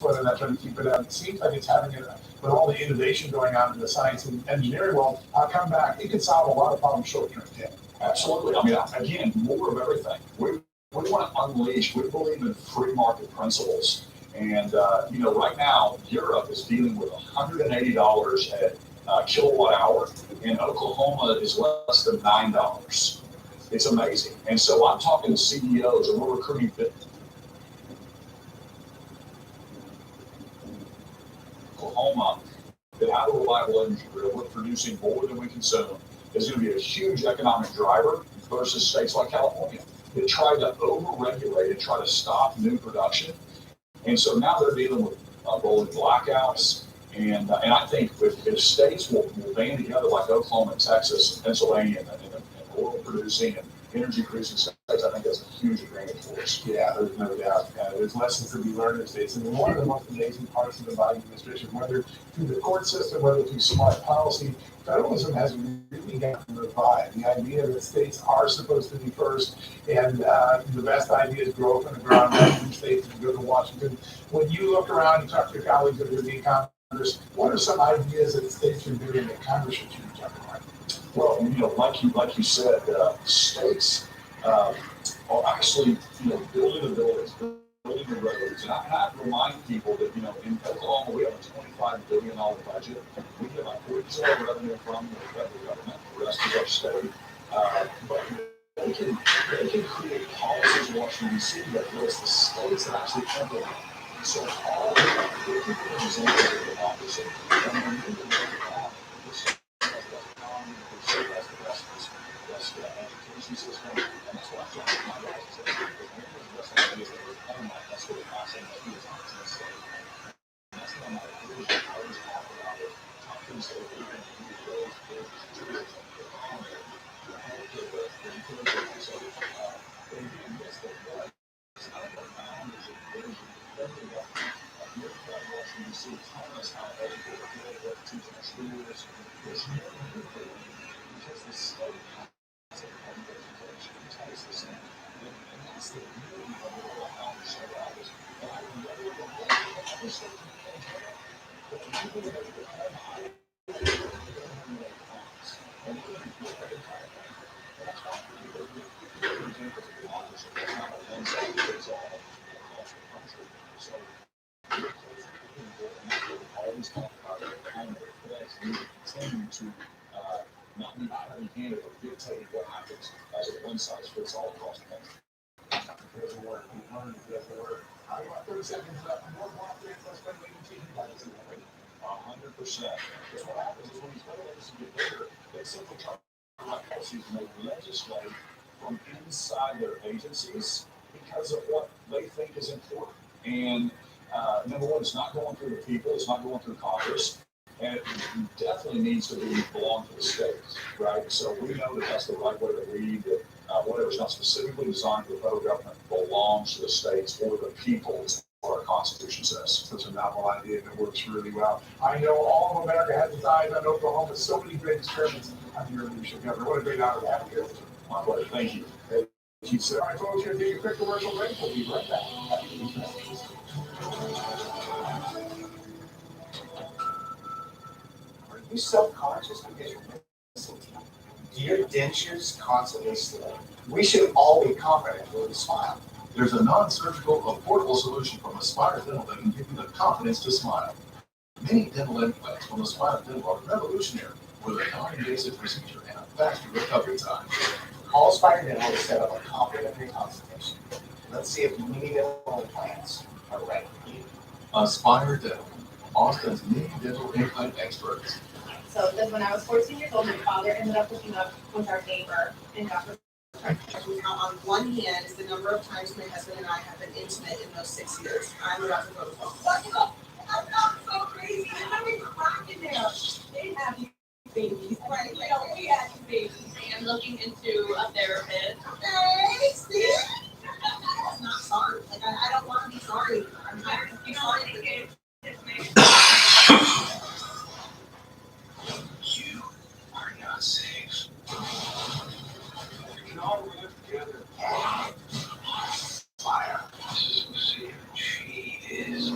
foot in that, trying to keep it out. It seems like it's having it, with all the innovation going on in the science and engineering world. I'll come back. It could solve a lot of problems short term. Yeah.
Absolutely. I mean, again, more of everything. We want to unleash. We believe in free market principles. And, right now, Europe is dealing with $180 at kilowatt hour, and Oklahoma is less than $9. It's amazing. And so I'm talking to CEOs, and we're recruiting Oklahoma that have a reliable energy grid. We're producing more than we consume. Is going to be a huge economic driver versus states like California that tried to over-regulate and try to stop new production. And so now they're dealing with rolling blackouts. And I think if states will band together like Oklahoma and Texas and Pennsylvania and oil producing and energy producing states, I think that's a huge advantage for us.
Yeah, there's no doubt. There's lessons to be learned in states. And one of the most amazing parts of the Biden administration, whether through the court system, whether through smart policy, federalism has really gotten revived. The idea that states are supposed to be first, and the best ideas grow from the ground up in states and go to Washington. When you look around and talk to your colleagues that are in Congress, what are some ideas that states are doing that Congress should change up on?
Well, like you said, states are actually, building the buildings, building the roads. And I remind people that, in Oklahoma, we have a $25 billion budget. We get like 40% revenue from the federal government. The rest is our state. But they can create policies in Washington, D.C. that goes the states that actually implement. So all of that, we can give an example of democracy. And when we look at this, that's the best education system, and that's what I'm talking about. That's what I'm that's what I'm saying. That's what I'm really always talk about it. Top things that we can do is because the state has a public education, Texas, and that's the beauty of it all. How to show that is, and I can never go back to other states. But the people that are the home, I don't know class, and we can look at it kind of thing. And that's why we do examples of democracy. It's not a one size fits all across the country. So always talk about it, kind of reflects we continue to not be heavy-handed or dictating what happens as a one-size-fits-all across the country.
There's the work. We've learned there's the work. I got 30 seconds left. More things. Let's spend maybe teaching about this.
100%. Because what happens is when these federal agencies get bigger, they simply try to write policies and they legislate from inside their agencies because of what they think is important. And number one, it's not going through the people, it's not going through Congress, and it definitely needs to belong to the states, right? So we know that that's the right way to read, that whatever's not specifically designed for the federal government belongs to the states or the people, is what our Constitution says.
Such a novel idea that works really well. I know all of America has its eyes on Oklahoma. So many great experiments under your leadership, Governor. What a great honor to have you here.
My pleasure. Thank you.
Thank you, sir. All right, folks, we're going to take a quick commercial break. We'll be right back.
Are you self-conscious because you're missing teeth? Do your dentures constantly slip? We should all be confident with a smile.
There's a non-surgical, affordable solution from Aspire Dental that can give you the confidence to smile. Many dental implants from Aspire Dental are revolutionary with a non-invasive procedure and a faster recovery time.
Call Aspire Dental to set up a complimentary consultation. Let's see if mini dental implants are right for you.
Aspire Dental, Austin's many dental implant experts.
So then when I was 14 years old, my father ended up hooking up with our neighbor and got her.
On one hand is the number of times my husband and I have been intimate in those 6 years. I'm about to go to phone. I'm not so crazy. I'm having crack in there. They have you babies. Right, you know, we had you babies.
I am looking into a therapist.
Hey, see? That's not sorry. Like, I don't want to be sorry. I'm tired of being sorry for you.
You are not safe.
We can all live together.
Fire. See, she is.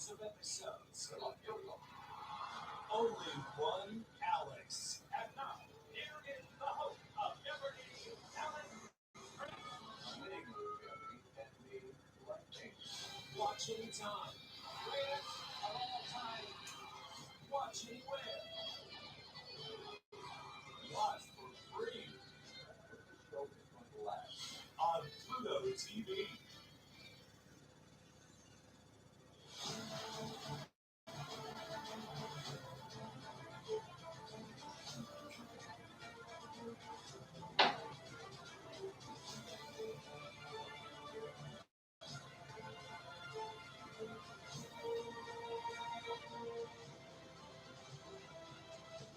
Of episodes. Only one Alex. And now, here is the host of Jeopardy, Alex. Winning Jeopardy can be life-changing. Watch anytime. Where? All time. Watch anywhere. Watch for free. The show is going to last on Pluto TV.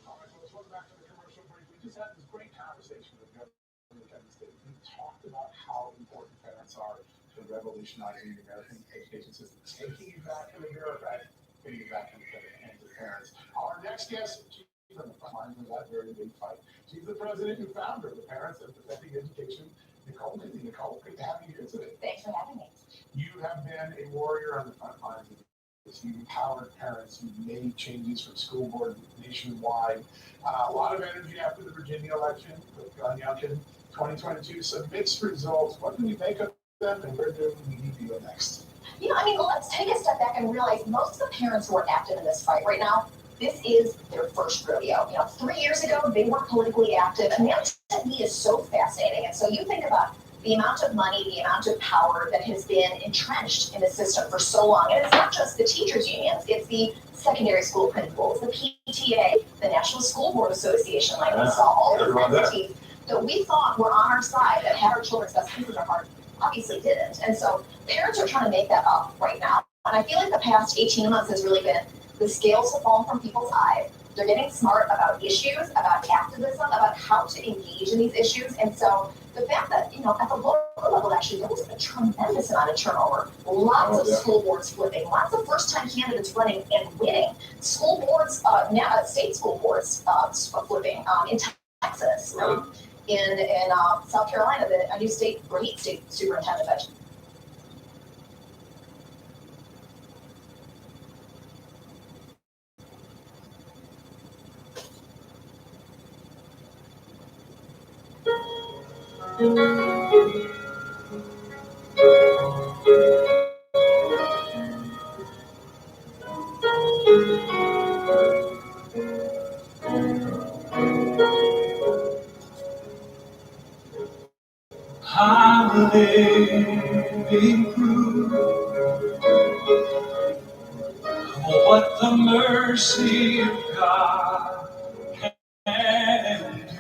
All right, let's welcome back to the commercial break. We just had this great conversation with Governor Kevin State. We talked about how important parents are to revolutionizing the American education system, taking it back from the bureaucrats, putting it back in the hands of parents. Our next guest, she's on the front lines of that very big fight. She's the president and founder of the Parents of Defending Education, Nicole Lindsay. Nicole, great to have you here today.
Thanks for having me.
You have been a warrior on the front lines of this. You empowered parents. You made changes from school board nationwide. A lot of energy after the Virginia election with Youngkin. 2022, some mixed results. What do we make of them, and where do we need to go next?
You know, I mean, let's take a step back and realize most of the parents who are active in this fight right now, this is their first rodeo. You know, 3 years ago, they weren't politically active, and that to me is so fascinating. And so you think about the amount of money, the amount of power that has been entrenched in the system for so long. And it's not just the teachers' unions, it's the secondary school principals, the PTA, the National School Board Association, like we saw, all these entities that we thought were on our side, that had our children's best interests at heart, obviously didn't. And so parents are trying to make that up right now. And I feel like the past 18 months has really been the scales have fallen from people's eyes. They're getting smart about issues, about activism, about how to engage in these issues. And so the fact that, you know, at the local level, actually, there was a tremendous amount of turnover. Lots of school boards flipping, lots of first-time candidates running and winning. School boards, state school boards flipping in Texas, in South Carolina, a new great state superintendent.
I'm living proof of what the mercy of God can do.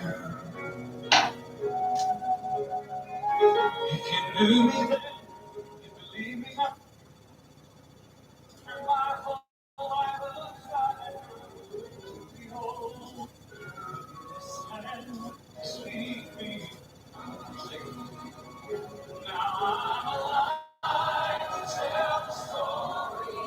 If you knew me then, you believe me now. Turn my whole life upside down. Behold, this land, sweet me. Now I'm alive to tell the story.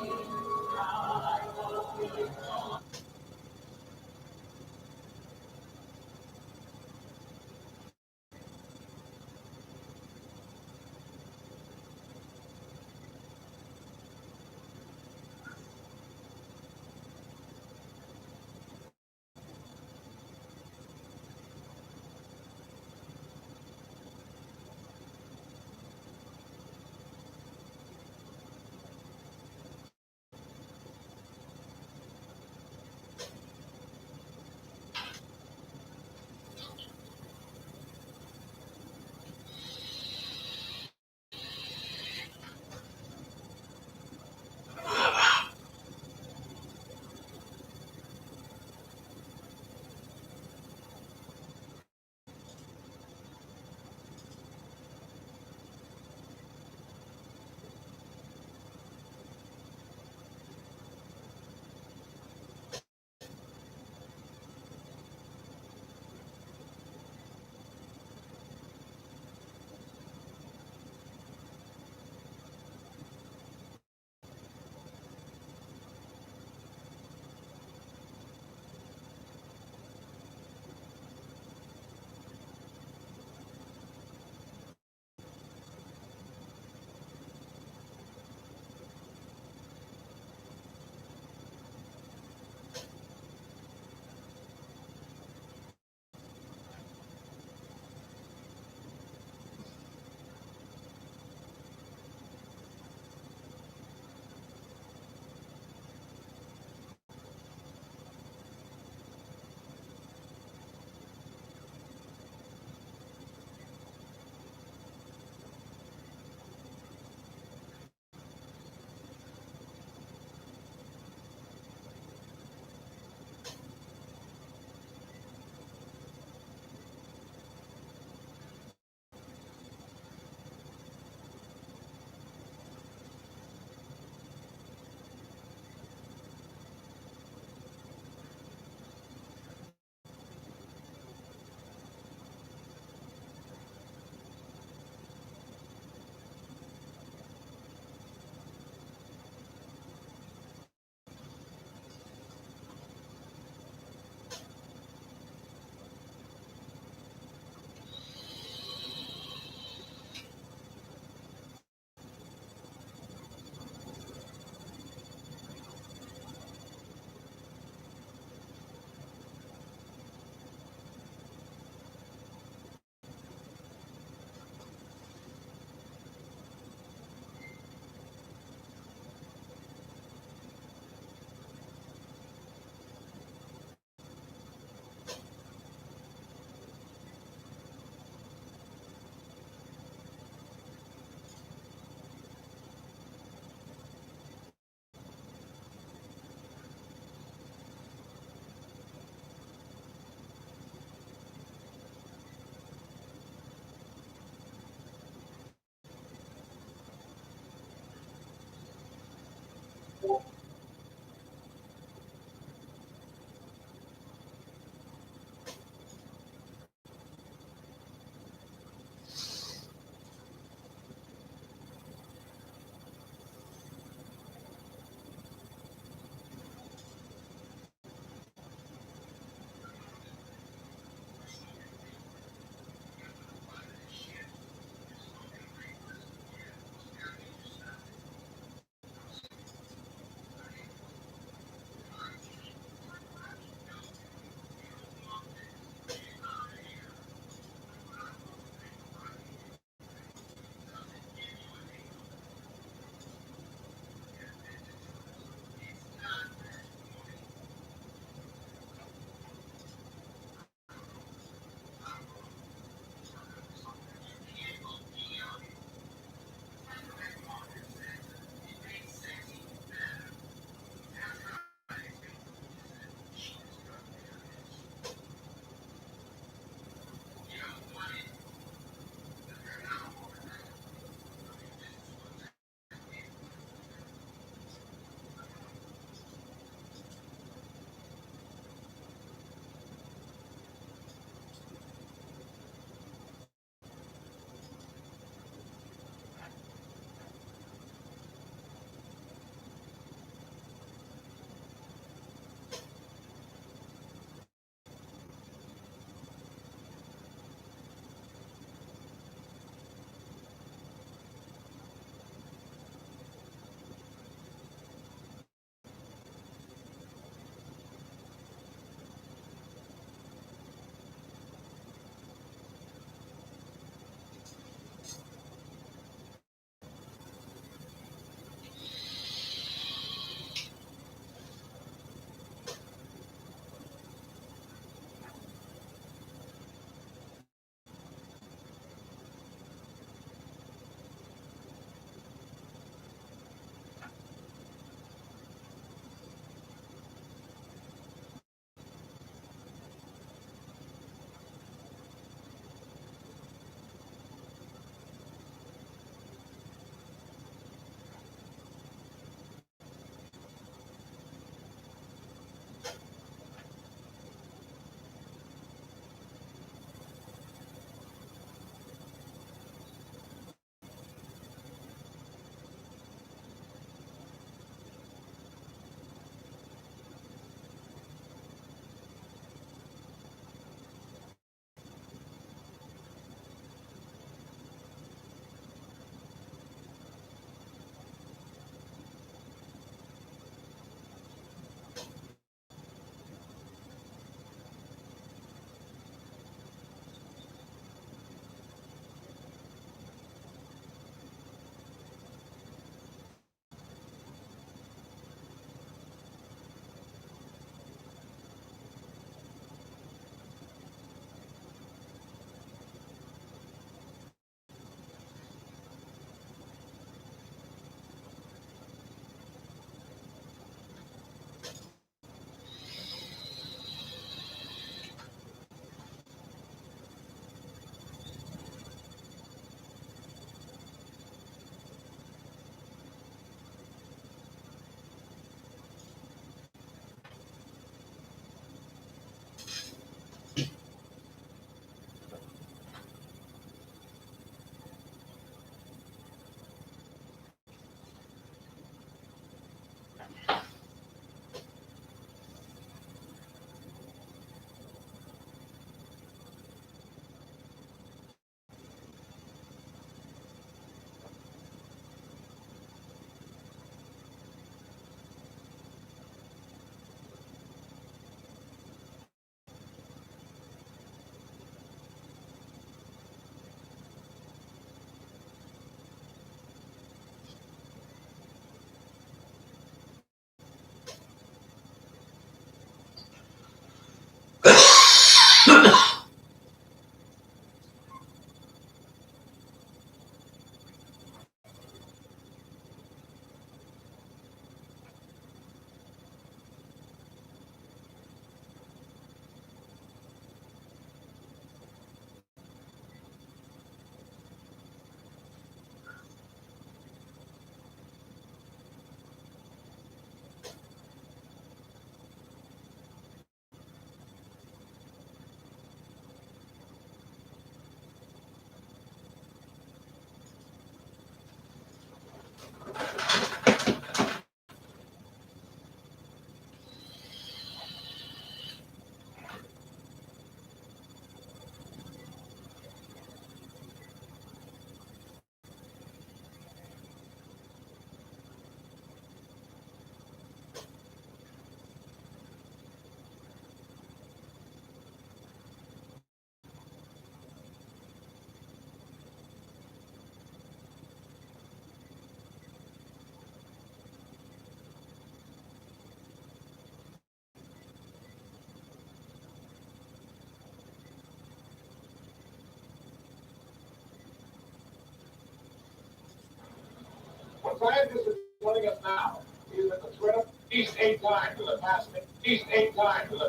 What scientists are telling us now is that the threat of these 8 times in the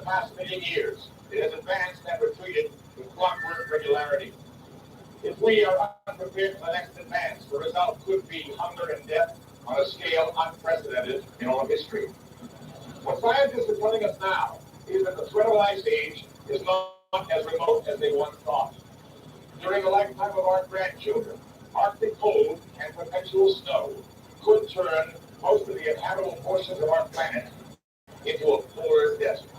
past million years, it has advanced and retreated with clockwork regularity. If we are unprepared for the next advance, the result could be hunger and death on a scale unprecedented in all of history. What scientists are telling us now is that the threat of an ice age is not as remote as they once thought. During the lifetime of our grandchildren, Arctic cold and perpetual snow could turn most of the inhabitable portions of our planet into a polar desert.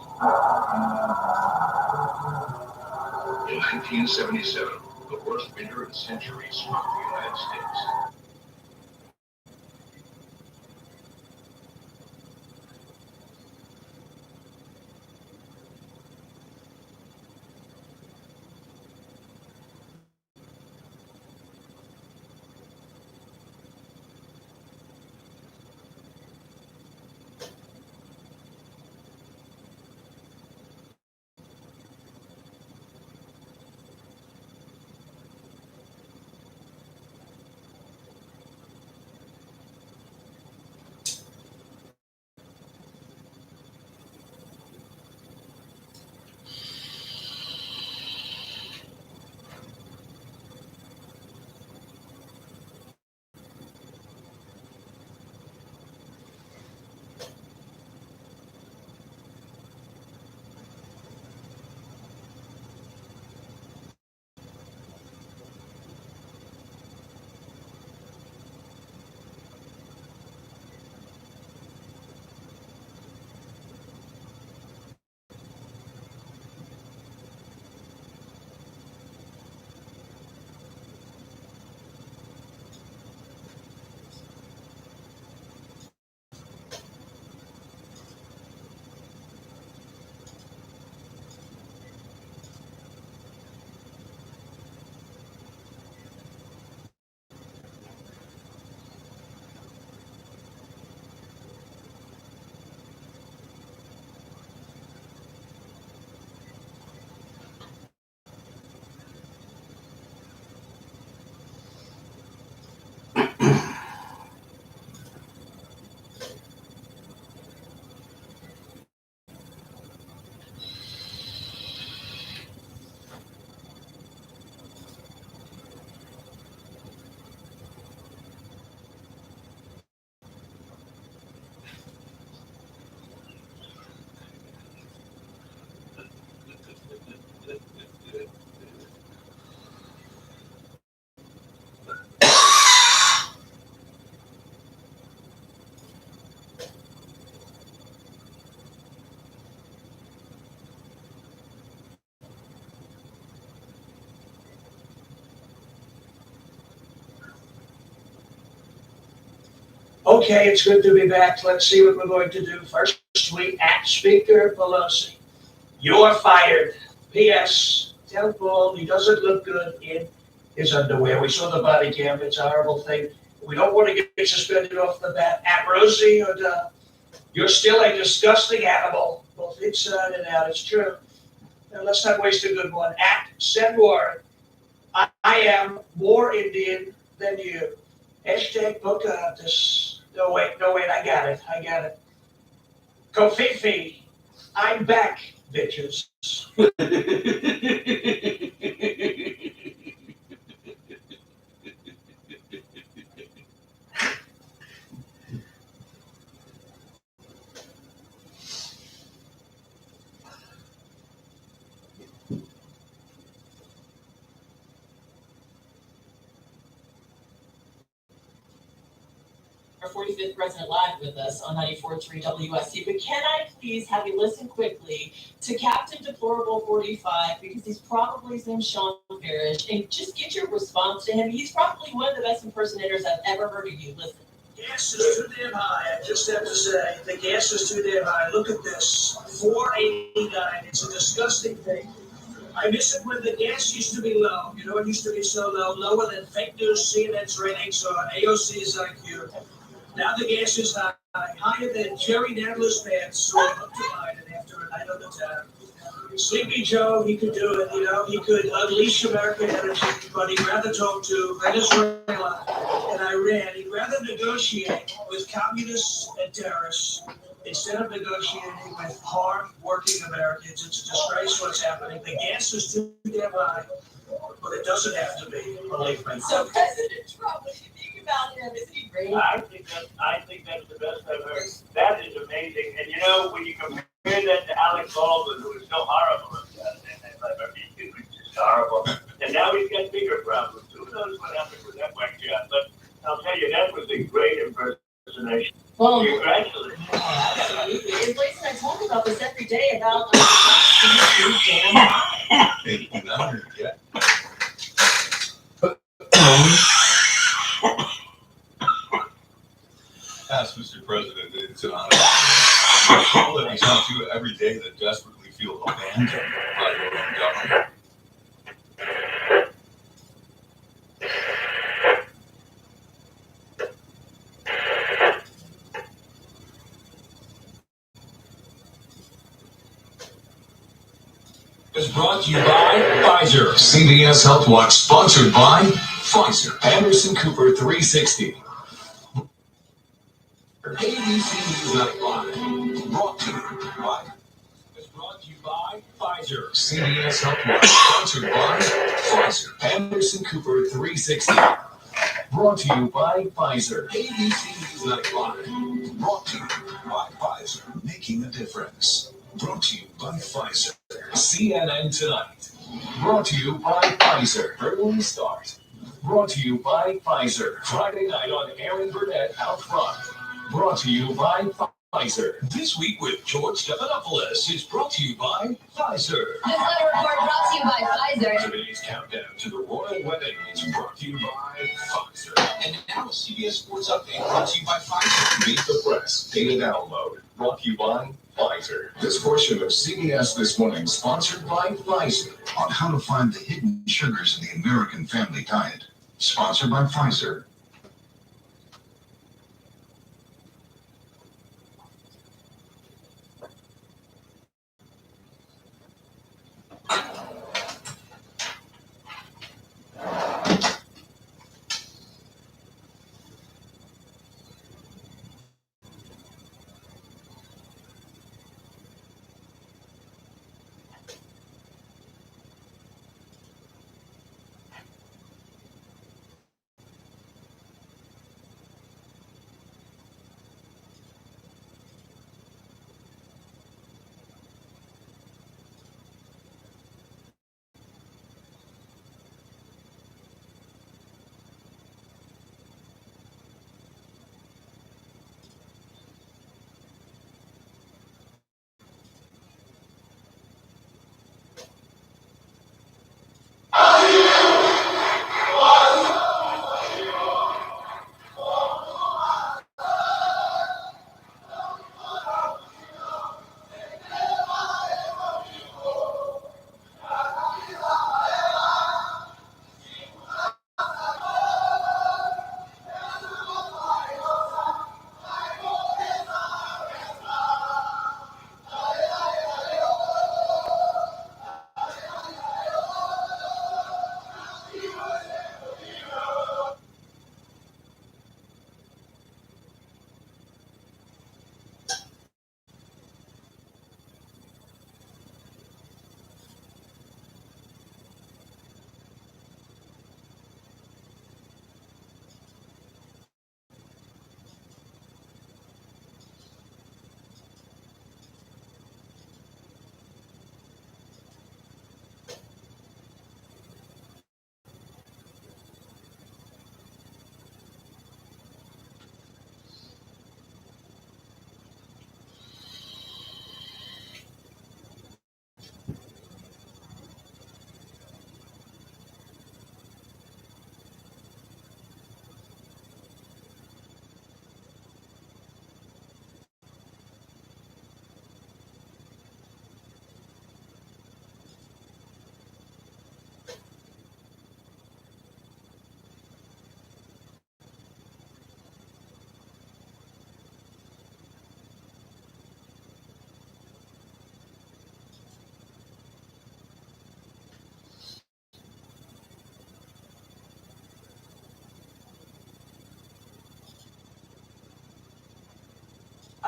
In 1977, the worst winter in centuries struck the United States.
Okay, it's good to be back. Let's see what we're going to do. First, we at Speaker Pelosi. You're fired. P.S. Tell Paul he doesn't look good in his underwear. We saw the body cam. It's a horrible thing. We don't want to get suspended off the bat. At Rosie, you're still a disgusting animal, both inside and out. It's true. Now, let's not waste a good one. At Send Warren. I am more Indian than you. Hashtag Pocahontas. No, wait, I got it. Kofifi, I'm back, bitches.
Our 45th President Live with us on 94.3 WSC. But can I please have you listen quickly to Captain Deplorable 45, because he's probably his name's Sean Parrish, and just get your response to him. He's probably one of the best impersonators I've ever heard of you. Listen.
Gas is too damn high. I just have to say, the gas is too damn high. Look at this, $4.89. It's a disgusting thing. I miss it when the gas used to be low. You know, it used to be so low, lower than fake news, CNN's ratings, or AOC's IQ. Now the gas is high, higher than Jerry Nadler's pants, so up to Biden after a night on the town.
Sleepy Joe, he could do it, he could unleash American energy, but he'd rather talk to Venezuela and Iran. He'd rather negotiate with communists and terrorists instead of negotiating with hard-working Americans. It's a disgrace what's happening. The gas is too damn high, but it doesn't have to be, believe me.
So President Trump, what do you think about him? Isn't he great?
I think that's the best I've heard. That is amazing. And when you compare that to Alec Baldwin, who was so horrible at Saturday Night Live, I mean, he was just horrible. And now he's got bigger problems. Who knows what happened with that whack job? But I'll tell you, that was a great impersonation.
Well,
congratulations.
Absolutely. And Blaze and I talk about this every day about
Hey, you not here yet. Yes, Mr. President, it's an honor. People that we talk to every day that desperately feel abandoned by their own government.
Is brought to you by Pfizer. CBS Health Watch sponsored by Pfizer. Anderson Cooper 360. ABC News Night Live. Brought to you by. Is brought to you by Pfizer. CBS Health Watch sponsored by Pfizer. Anderson Cooper 360. Brought to you by Pfizer. ABC News Night Live. Brought to you by Pfizer. Making a difference. Brought to you by Pfizer. CNN Tonight. Brought to you by Pfizer. Early Start. Brought to you by Pfizer. Friday night on Aaron Burnett Out Front. Brought to you by Pfizer. This week with George Stephanopoulos is brought to you by Pfizer.
This letter report brought to you by Pfizer.
Today's countdown to the royal wedding is brought to you by Pfizer. And now a CBS Sports Update brought to you by Pfizer. Meet the Press. Data download. Brought to you by Pfizer. This portion of CBS This Morning sponsored by Pfizer.
On how to find the hidden sugars in the American family diet. Sponsored by Pfizer.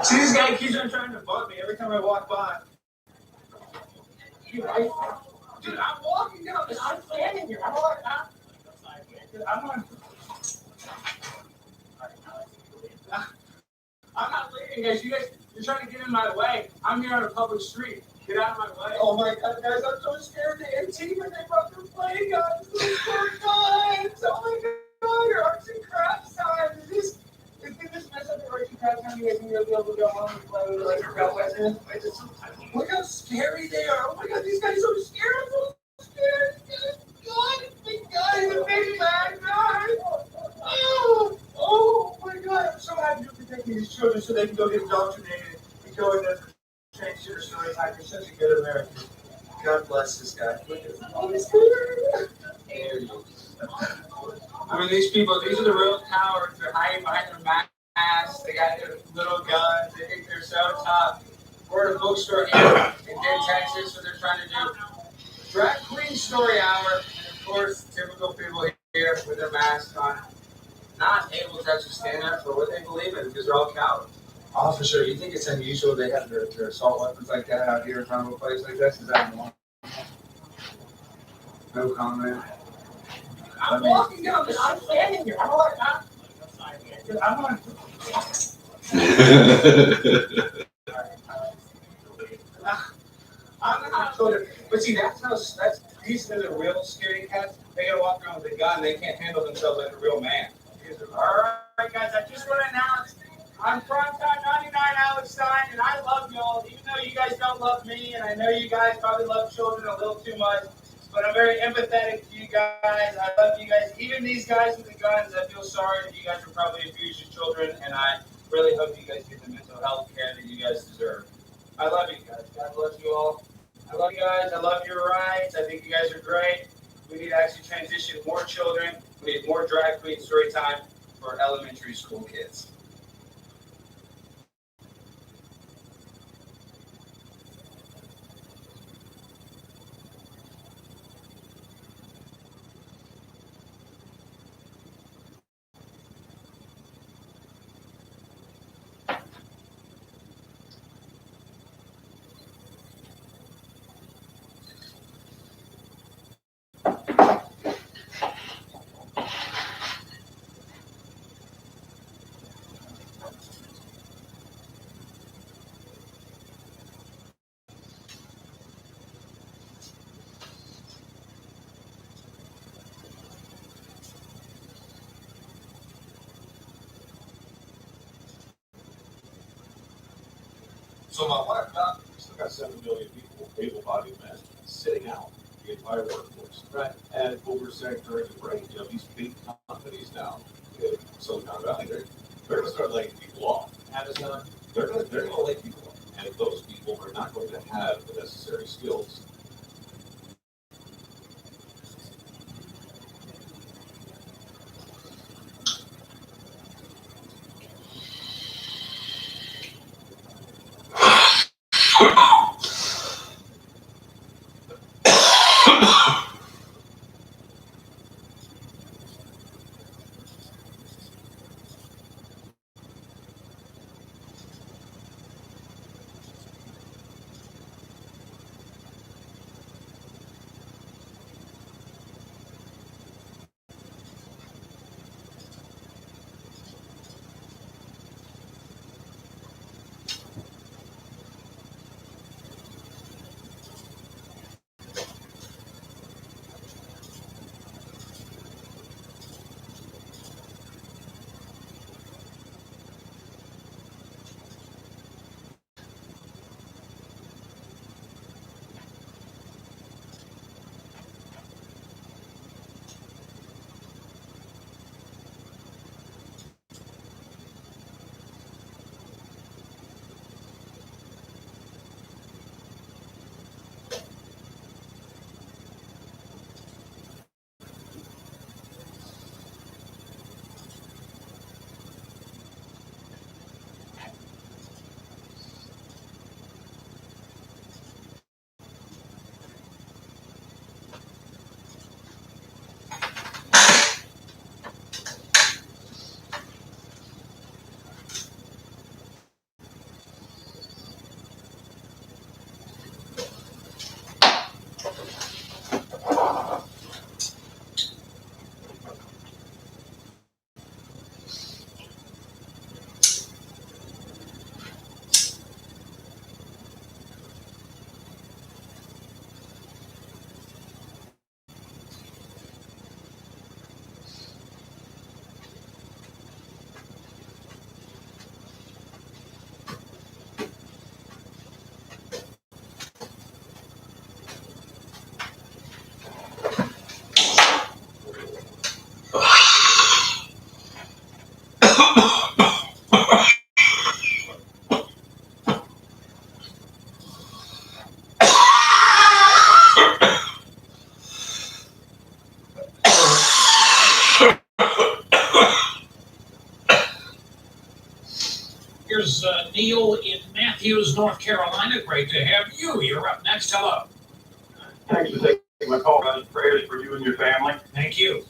See, this guy keeps on trying to bug me every time I walk by. You right? Dude, I'm walking down this. I'm standing here. I'm on. I'm not leaving, guys. You're trying to get in my way. I'm here on a public street. Get out of my way. Oh my God, guys, I'm so scared. The Antifa, they brought their play guns. Those poor guns. Oh my God, your arts and crafts time. Is this mess up your arts and crafts time? You guys think you'll be able to go home and play with like your belt weapons? Look how scary they are. Oh my God, these guys are scared. I'm so scared. God, big guy, the big bad guy. Oh my God, I'm so happy you're protecting these children so they can go get indoctrinated and go into transgender story time. You're such a good American. God bless this guy. Oh, he's good. I mean, these people, these are the real cowards. They're hiding behind their masks. They got their little guns. They think they're so tough. We're at a bookstore here in Texas, so they're trying to do drag queen story hour. And of course, typical people here with their masks on, not able to actually stand up for what they believe in because they're all cowards. Officer, you think it's unusual they have their assault weapons like that out here in front of a place like this? Is that normal? No comment. I'm walking down this. I'm standing here. I'm on. I'm not sure. But see, these are the real scary cats. They gotta walk around with a gun. They can't handle themselves like a real man. All right, guys. I just want to announce I'm Primetime 99 Alex Stein, and I love y'all, even though you guys don't love me, and I know you guys probably love children a little too much. But I'm very empathetic to you guys. I love you guys. Even these guys with the guns, I feel sorry that you guys will probably abuse your children, and I really hope you guys get the mental health care that you guys deserve. I love you guys. God bless you all. I love you guys. I love your rights. I think you guys are great. We need to actually transition more children. We need more drag queen story time for elementary school kids.
So my wife got, we still got 7 million people, able-bodied men, sitting out the entire workforce. Right. And what we're saying during the break, these big companies now in Silicon Valley, they're going to start laying people off. Amazon, they're going to lay people off. And those people are not going to have the necessary skills.
in Matthews, North Carolina. Great to have you. You're up next. Hello.
Thanks for taking my call, guys. Prayers for you and your family.
Thank you.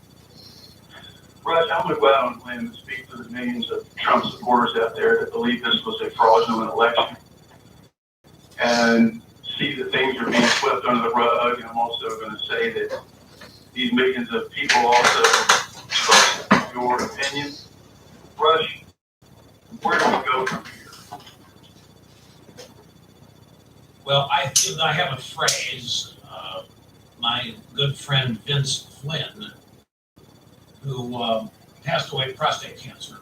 Russ, I'm going to go out on a limb and speak for the millions of Trump supporters out there that believe this was a fraudulent election and see that things are being swept under the rug. And I'm also going to say that these millions of people also trust your opinion. Rush, where do we go from here?
Well, I have a phrase. My good friend Vince Flynn, who passed away of prostate cancer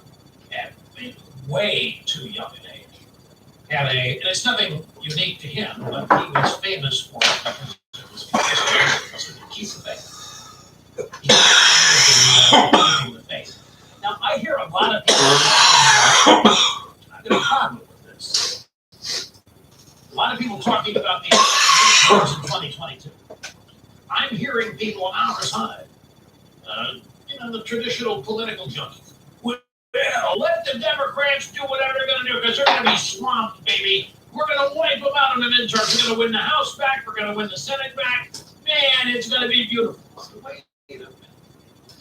at a way too young an age, and it's nothing unique to him, but he was famous for it because it was a piece of faith. He was in the faith. Now, I hear a lot of people, I'm going to comment with this. A lot of people talking about the elections in 2022. I'm hearing people on our side, the traditional political junkies. Well, let the Democrats do whatever they're going to do because they're going to be swamped, baby. We're going to wipe them out in the midterms. We're going to win the House back. We're going to win the Senate back. Man, it's going to be beautiful. Wait a minute.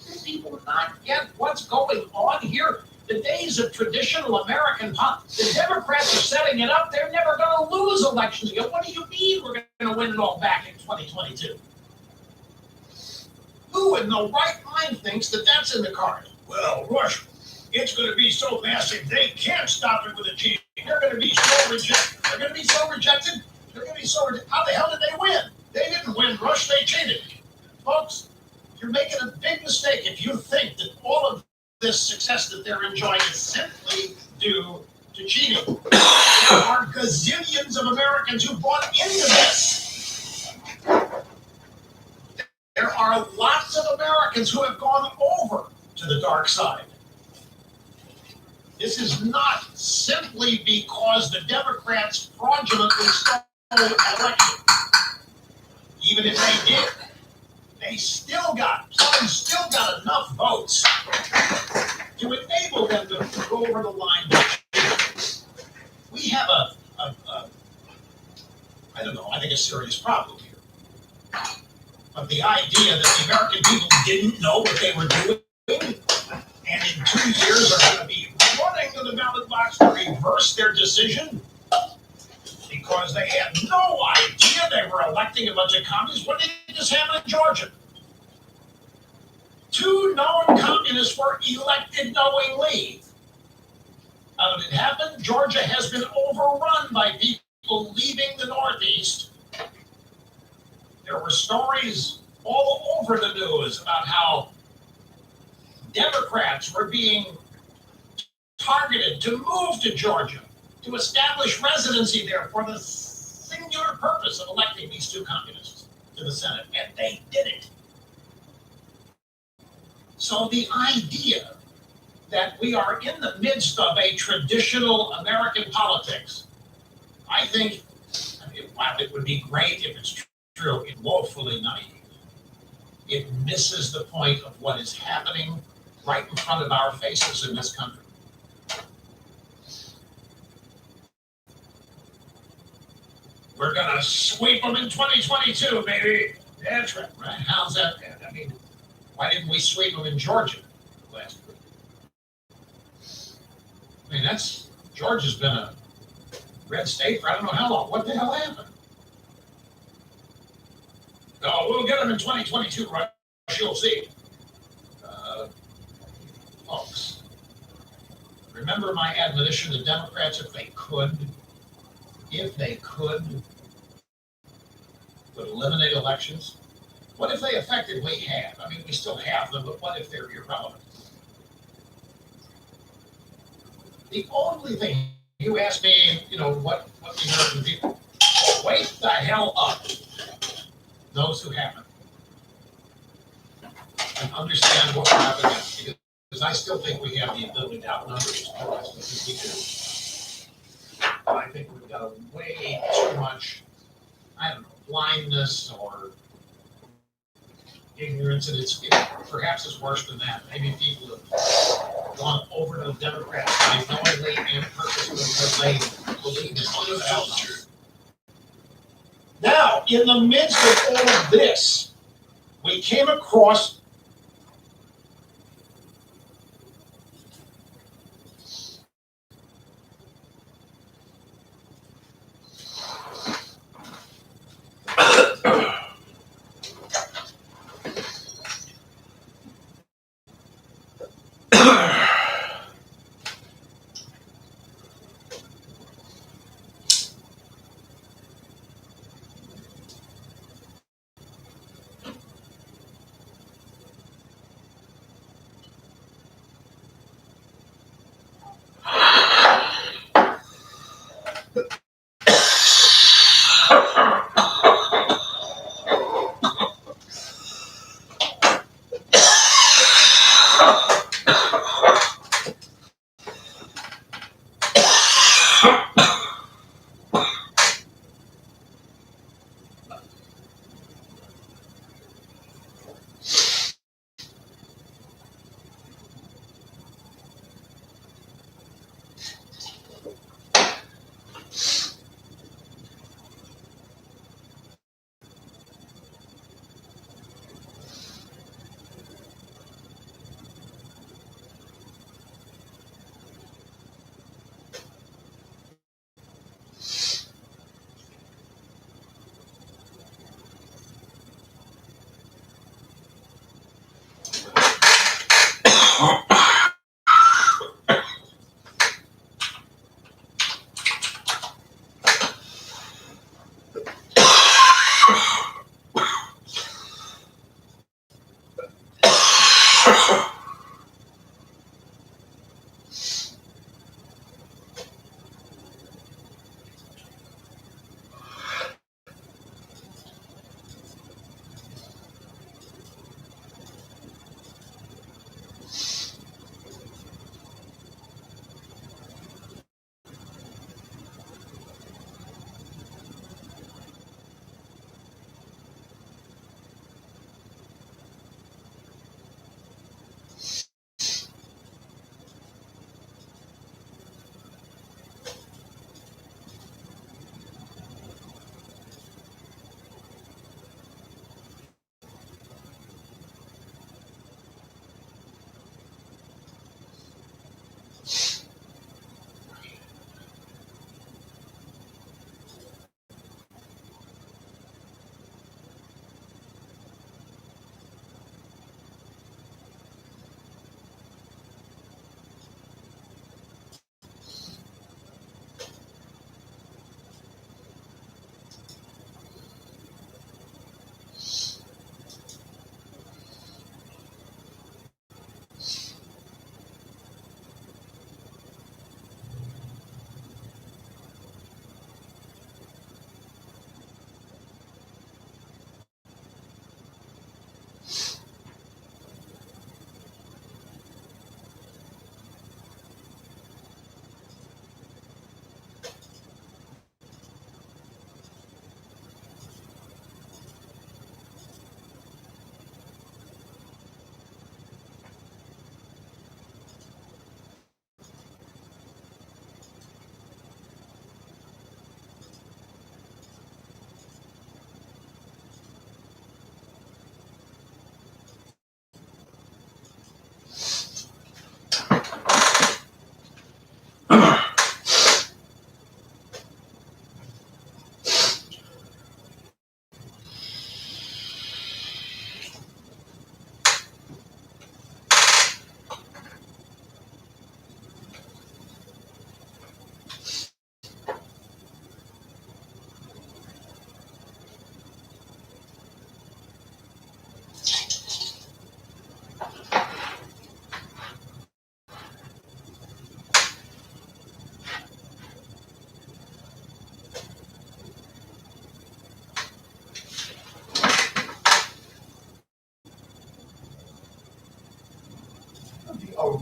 Do people not get what's going on here? The days of traditional American politics. The Democrats are setting it up. They're never going to lose elections again. What do you mean we're going to win it all back in 2022? Who in the right mind thinks that that's in the cards? Well, Rush, it's going to be so massive, they can't stop it with a G. They're going to be so rejected. They're going to be so rejected. They're going to be so rejected. How the hell did they win? They didn't win, Rush. They cheated. Folks, you're making a big mistake if you think that all of this success that they're enjoying is simply due to cheating. There are gazillions of Americans who bought into this. There are lots of Americans who have gone over to the dark side. This is not simply because the Democrats fraudulently stole an election. Even if they did, some still got enough votes to enable them to go over the line. We have I think a serious problem here. Of the idea that the American people didn't know what they were doing, and in 2 years are going to be running to the ballot box to reverse their decision because they had no idea they were electing a bunch of communists. What did just happen in Georgia? 2 known communists were elected knowingly. How did it happen? Georgia has been overrun by people leaving the Northeast. There were stories all over the news about how Democrats were being targeted to move to Georgia, to establish residency there for the singular purpose of electing these 2 communists to the Senate, and they did it. So the idea that we are in the midst of a traditional American politics, I think, while it would be great if it's true, it's woefully naive. It misses the point of what is happening right in front of our faces in this country. We're going to sweep them in 2022, baby. That's right. How's that? I mean, why didn't we sweep them in Georgia last week? I mean, Georgia's been a red state for I don't know how long. What the hell happened? No, we'll get them in 2022, right? You'll see. Folks, remember my admonition to Democrats, if they could, would eliminate elections. What if they effectively have? I mean, we still have them, but what if they're irrelevant? The only thing, you ask me, what the American people, wake the hell up, those who haven't, and understand what we're up against, because I still think we have the ability to outnumber these Democrats. We do. But I think we've got way too much, blindness or ignorance, and perhaps it's worse than that. Maybe people have gone over to the Democrats side knowingly and purposely because they
Now, in the midst of all of this, we came across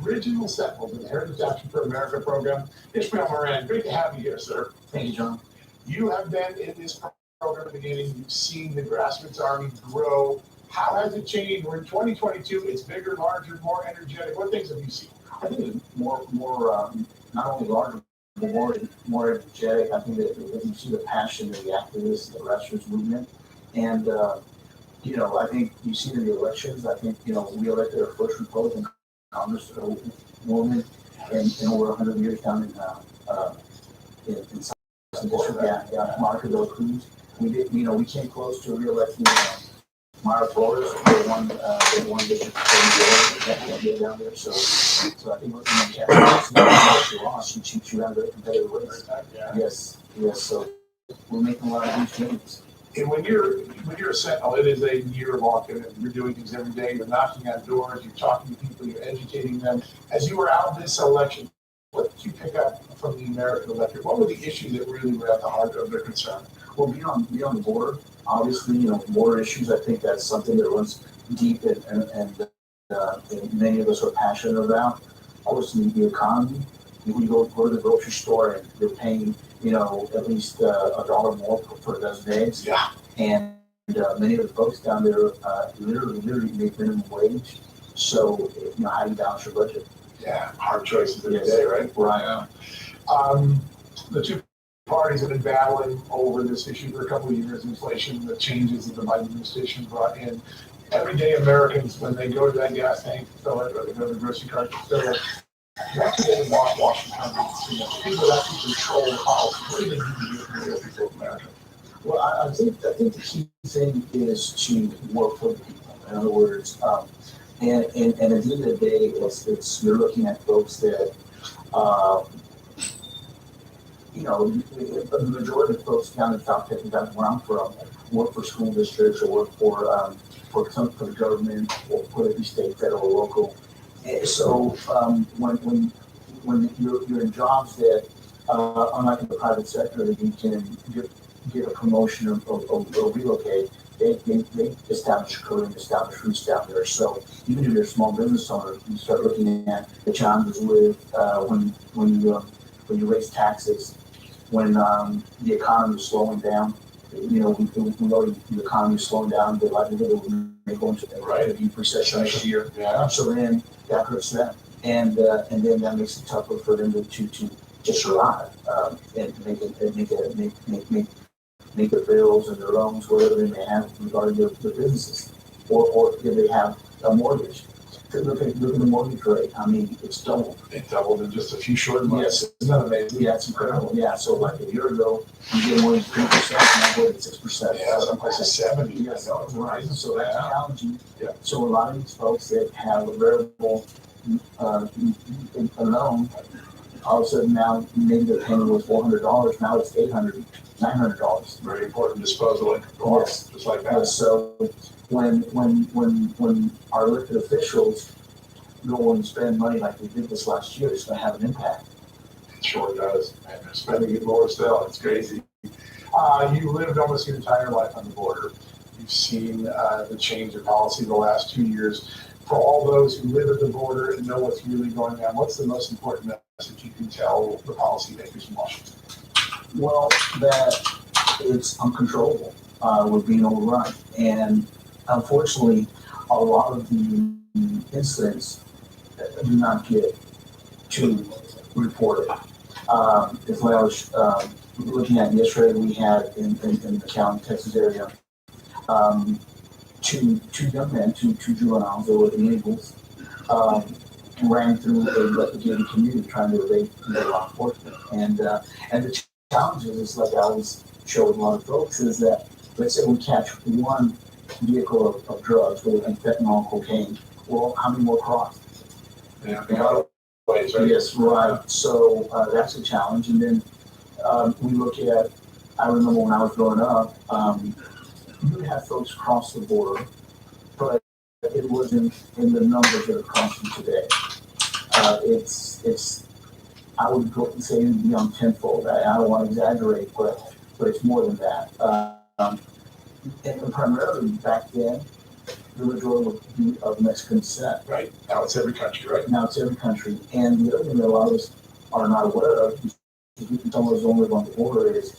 original settlers in the Heritage Action for America program. Ishmael Moran, great to have you here, sir.
Thank you, John.
You have been in this program at the beginning. You've seen the grassroots army grow. How has it changed? We're in 2022. It's bigger, larger, more energetic. What things have you seen?
I think it's more not only larger,
more energetic. I think that you see the passion of the activists, the grassroots movement, and I think you see in the elections. I think we elected our first Republican Congress woman in over 100 years down in South District. Yeah, Monica Del Cruz. We did, we came close to re-electing Mara Flores. They won district down there. So I think we're going to catch she lost. She ran a very competitive race. Yes. So we're making a lot of these changes.
And when you're a Sentinel, it is a year long, and you're doing things every day. You're knocking on doors, you're talking to people, you're educating them. As you were out this election, what did you pick up from the American electorate? What were the issues that really were at the heart of their concern?
Well, beyond the border, obviously, border issues. I think that's something that runs deep, and many of us are passionate about. Of course, the economy. You go to the grocery store and you're paying, at least $1 more for a dozen eggs.
Yeah.
And many of the folks down there literally make minimum wage. So, how do you balance your budget?
Yeah, hard choices every day, right?
Right.
The two parties have been battling over this issue for a couple of years. Inflation, the changes that the Biden administration brought in. Everyday Americans, when they go to that gas tank to fill it, or they go to the grocery cart to fill it, that's what they want Washington. People that actually control the policy. What do they need to do for the real people of America?
Well, I think the key thing is to work for the people. In other words, and at the end of the day, it's you're looking at folks that, the majority of folks down in South Texas, that's where I'm from, work for school districts or work for the government or for the state, federal, or local. And so when you're in jobs that, unlike in the private sector, that you can get a promotion or relocate, they establish a career and establish roots down there. So even if you're a small business owner, you start looking at the challenges with when you raise taxes, when the economy is slowing down. We know the economy is slowing down. The likelihood that we're going to a deep recession next year.
Yeah.
So then that hurts them, and then that makes it tougher for them to just survive and make their bills and their loans, whatever they may have regarding their businesses, or if they have a mortgage. Look at the mortgage rate. I mean, it's doubled.
It doubled in just a few short months.
Yes.
Isn't that amazing?
Yeah, it's incredible. Yeah, so like a year ago, you get more than 3%, now we're at 6%.
Yeah, some places 70.
Yes, right. So that's challenging.
Yeah.
So a lot of these folks that have a variable loan, all of a sudden now maybe their payment was $400, now it's $800, $900.
Very important disposal income.
Yes.
Just like that.
Yeah, so when our elected officials go and spend money like we did this last year, it's going to have an impact.
It sure does. And they're spending it more still. It's crazy. You lived almost your entire life on the border. You've seen the change in policy the last 2 years. For all those who live at the border and know what's really going on, what's the most important message you can tell the policymakers in Washington?
Well, that it's uncontrollable. We're being overrun. And unfortunately, a lot of the incidents do not get to reported. As what I was looking at yesterday, we had in the county, Texas area, two young men, two juveniles, they were enabled, ran through a gated community trying to evade law enforcement. And the challenge is like I always show with a lot of folks, is that let's say we catch one vehicle of drugs, whether it's fentanyl, cocaine, well, how many more cross?
Yeah, ways, right?
Yes, right. So that's a challenge. And then we look at, I remember when I was growing up, you would have folks cross the border, but it wasn't in the numbers that are crossing today. It's I would go and say it'd be on tenfold. I don't want to exaggerate, but it's more than that. And primarily back then, the majority would be of Mexican descent.
Right. Now it's every country, right?
Now it's every country. And the other thing that a lot of us are not aware of, because some of us don't live on the border, is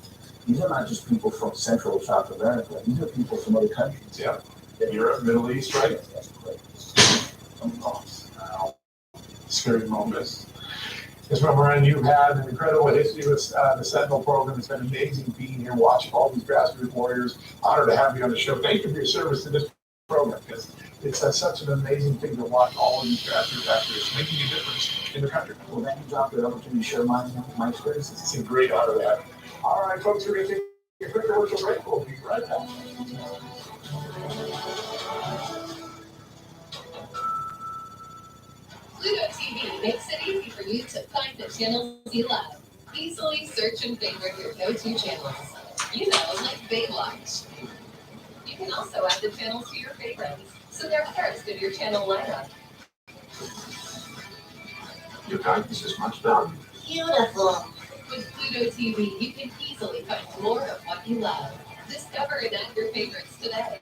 these are not just people from Central or South America. These are people from other countries.
Yeah. Europe, Middle East, right?
Scary moments.
Ms. Moran, you've had an incredible history with the Sentinel program. It's been amazing being here, watching all these grassroots warriors. Honored to have you on the show. Thank you for your service to this program, because it's such an amazing thing to watch all of these grassroots activists making a difference in the country.
Well, thank you, John, for the opportunity to share my experiences.
It's a great honor to have. All right, folks, we're going to take a quick commercial break. We'll be right back.
Pluto TV makes it easy for you to find the channels you love. Easily search and favorite your go-to channels. You know, like Baywatch. You can also add the channels to your favorites, so they're first in your channel lineup.
Your guidance is much valued.
Beautiful. With Pluto TV, you can easily find more of what you love. Discover and add your favorites today.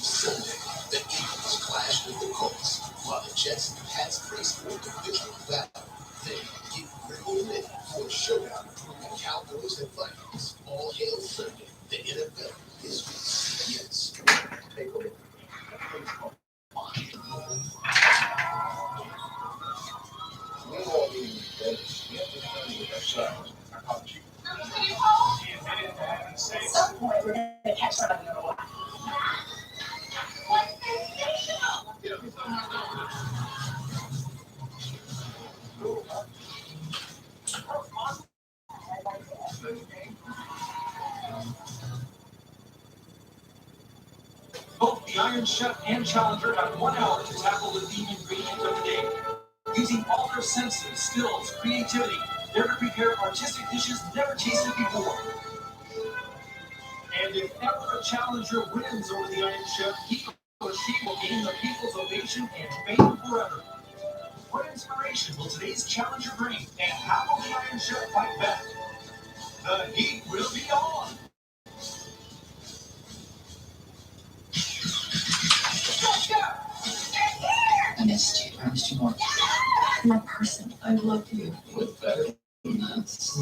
Sunday, the Eagles clashed with the Colts, while the Jets and Pats raced for divisional battle. Then get ready for a showdown between the Cowboys and Vikings. All hail Sunday. The NFL is yes. Take over.
We're all being Vegas. We have to turn with ourselves. I promise you.
At some point, we're going to catch somebody on the line. What's sensational?
Both the Iron Chef and Challenger have 1 hour to tackle the theme ingredient of the day. Using all their senses, skills, creativity, they're to prepare artistic dishes never tasted before. And if ever a challenger wins over the Iron Chef, he or she will gain the people's ovation and fame forever. What inspiration will today's challenger bring, and how will the Iron Chef fight back? The heat will be on. Let's go!
I missed you. I missed you more. My person. I love you.
With better than this.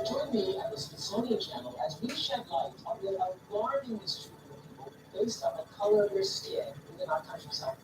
Join me at the Smithsonian Channel as we shed light on the alarming mistreatment of people based on the color of their skin within our countryside.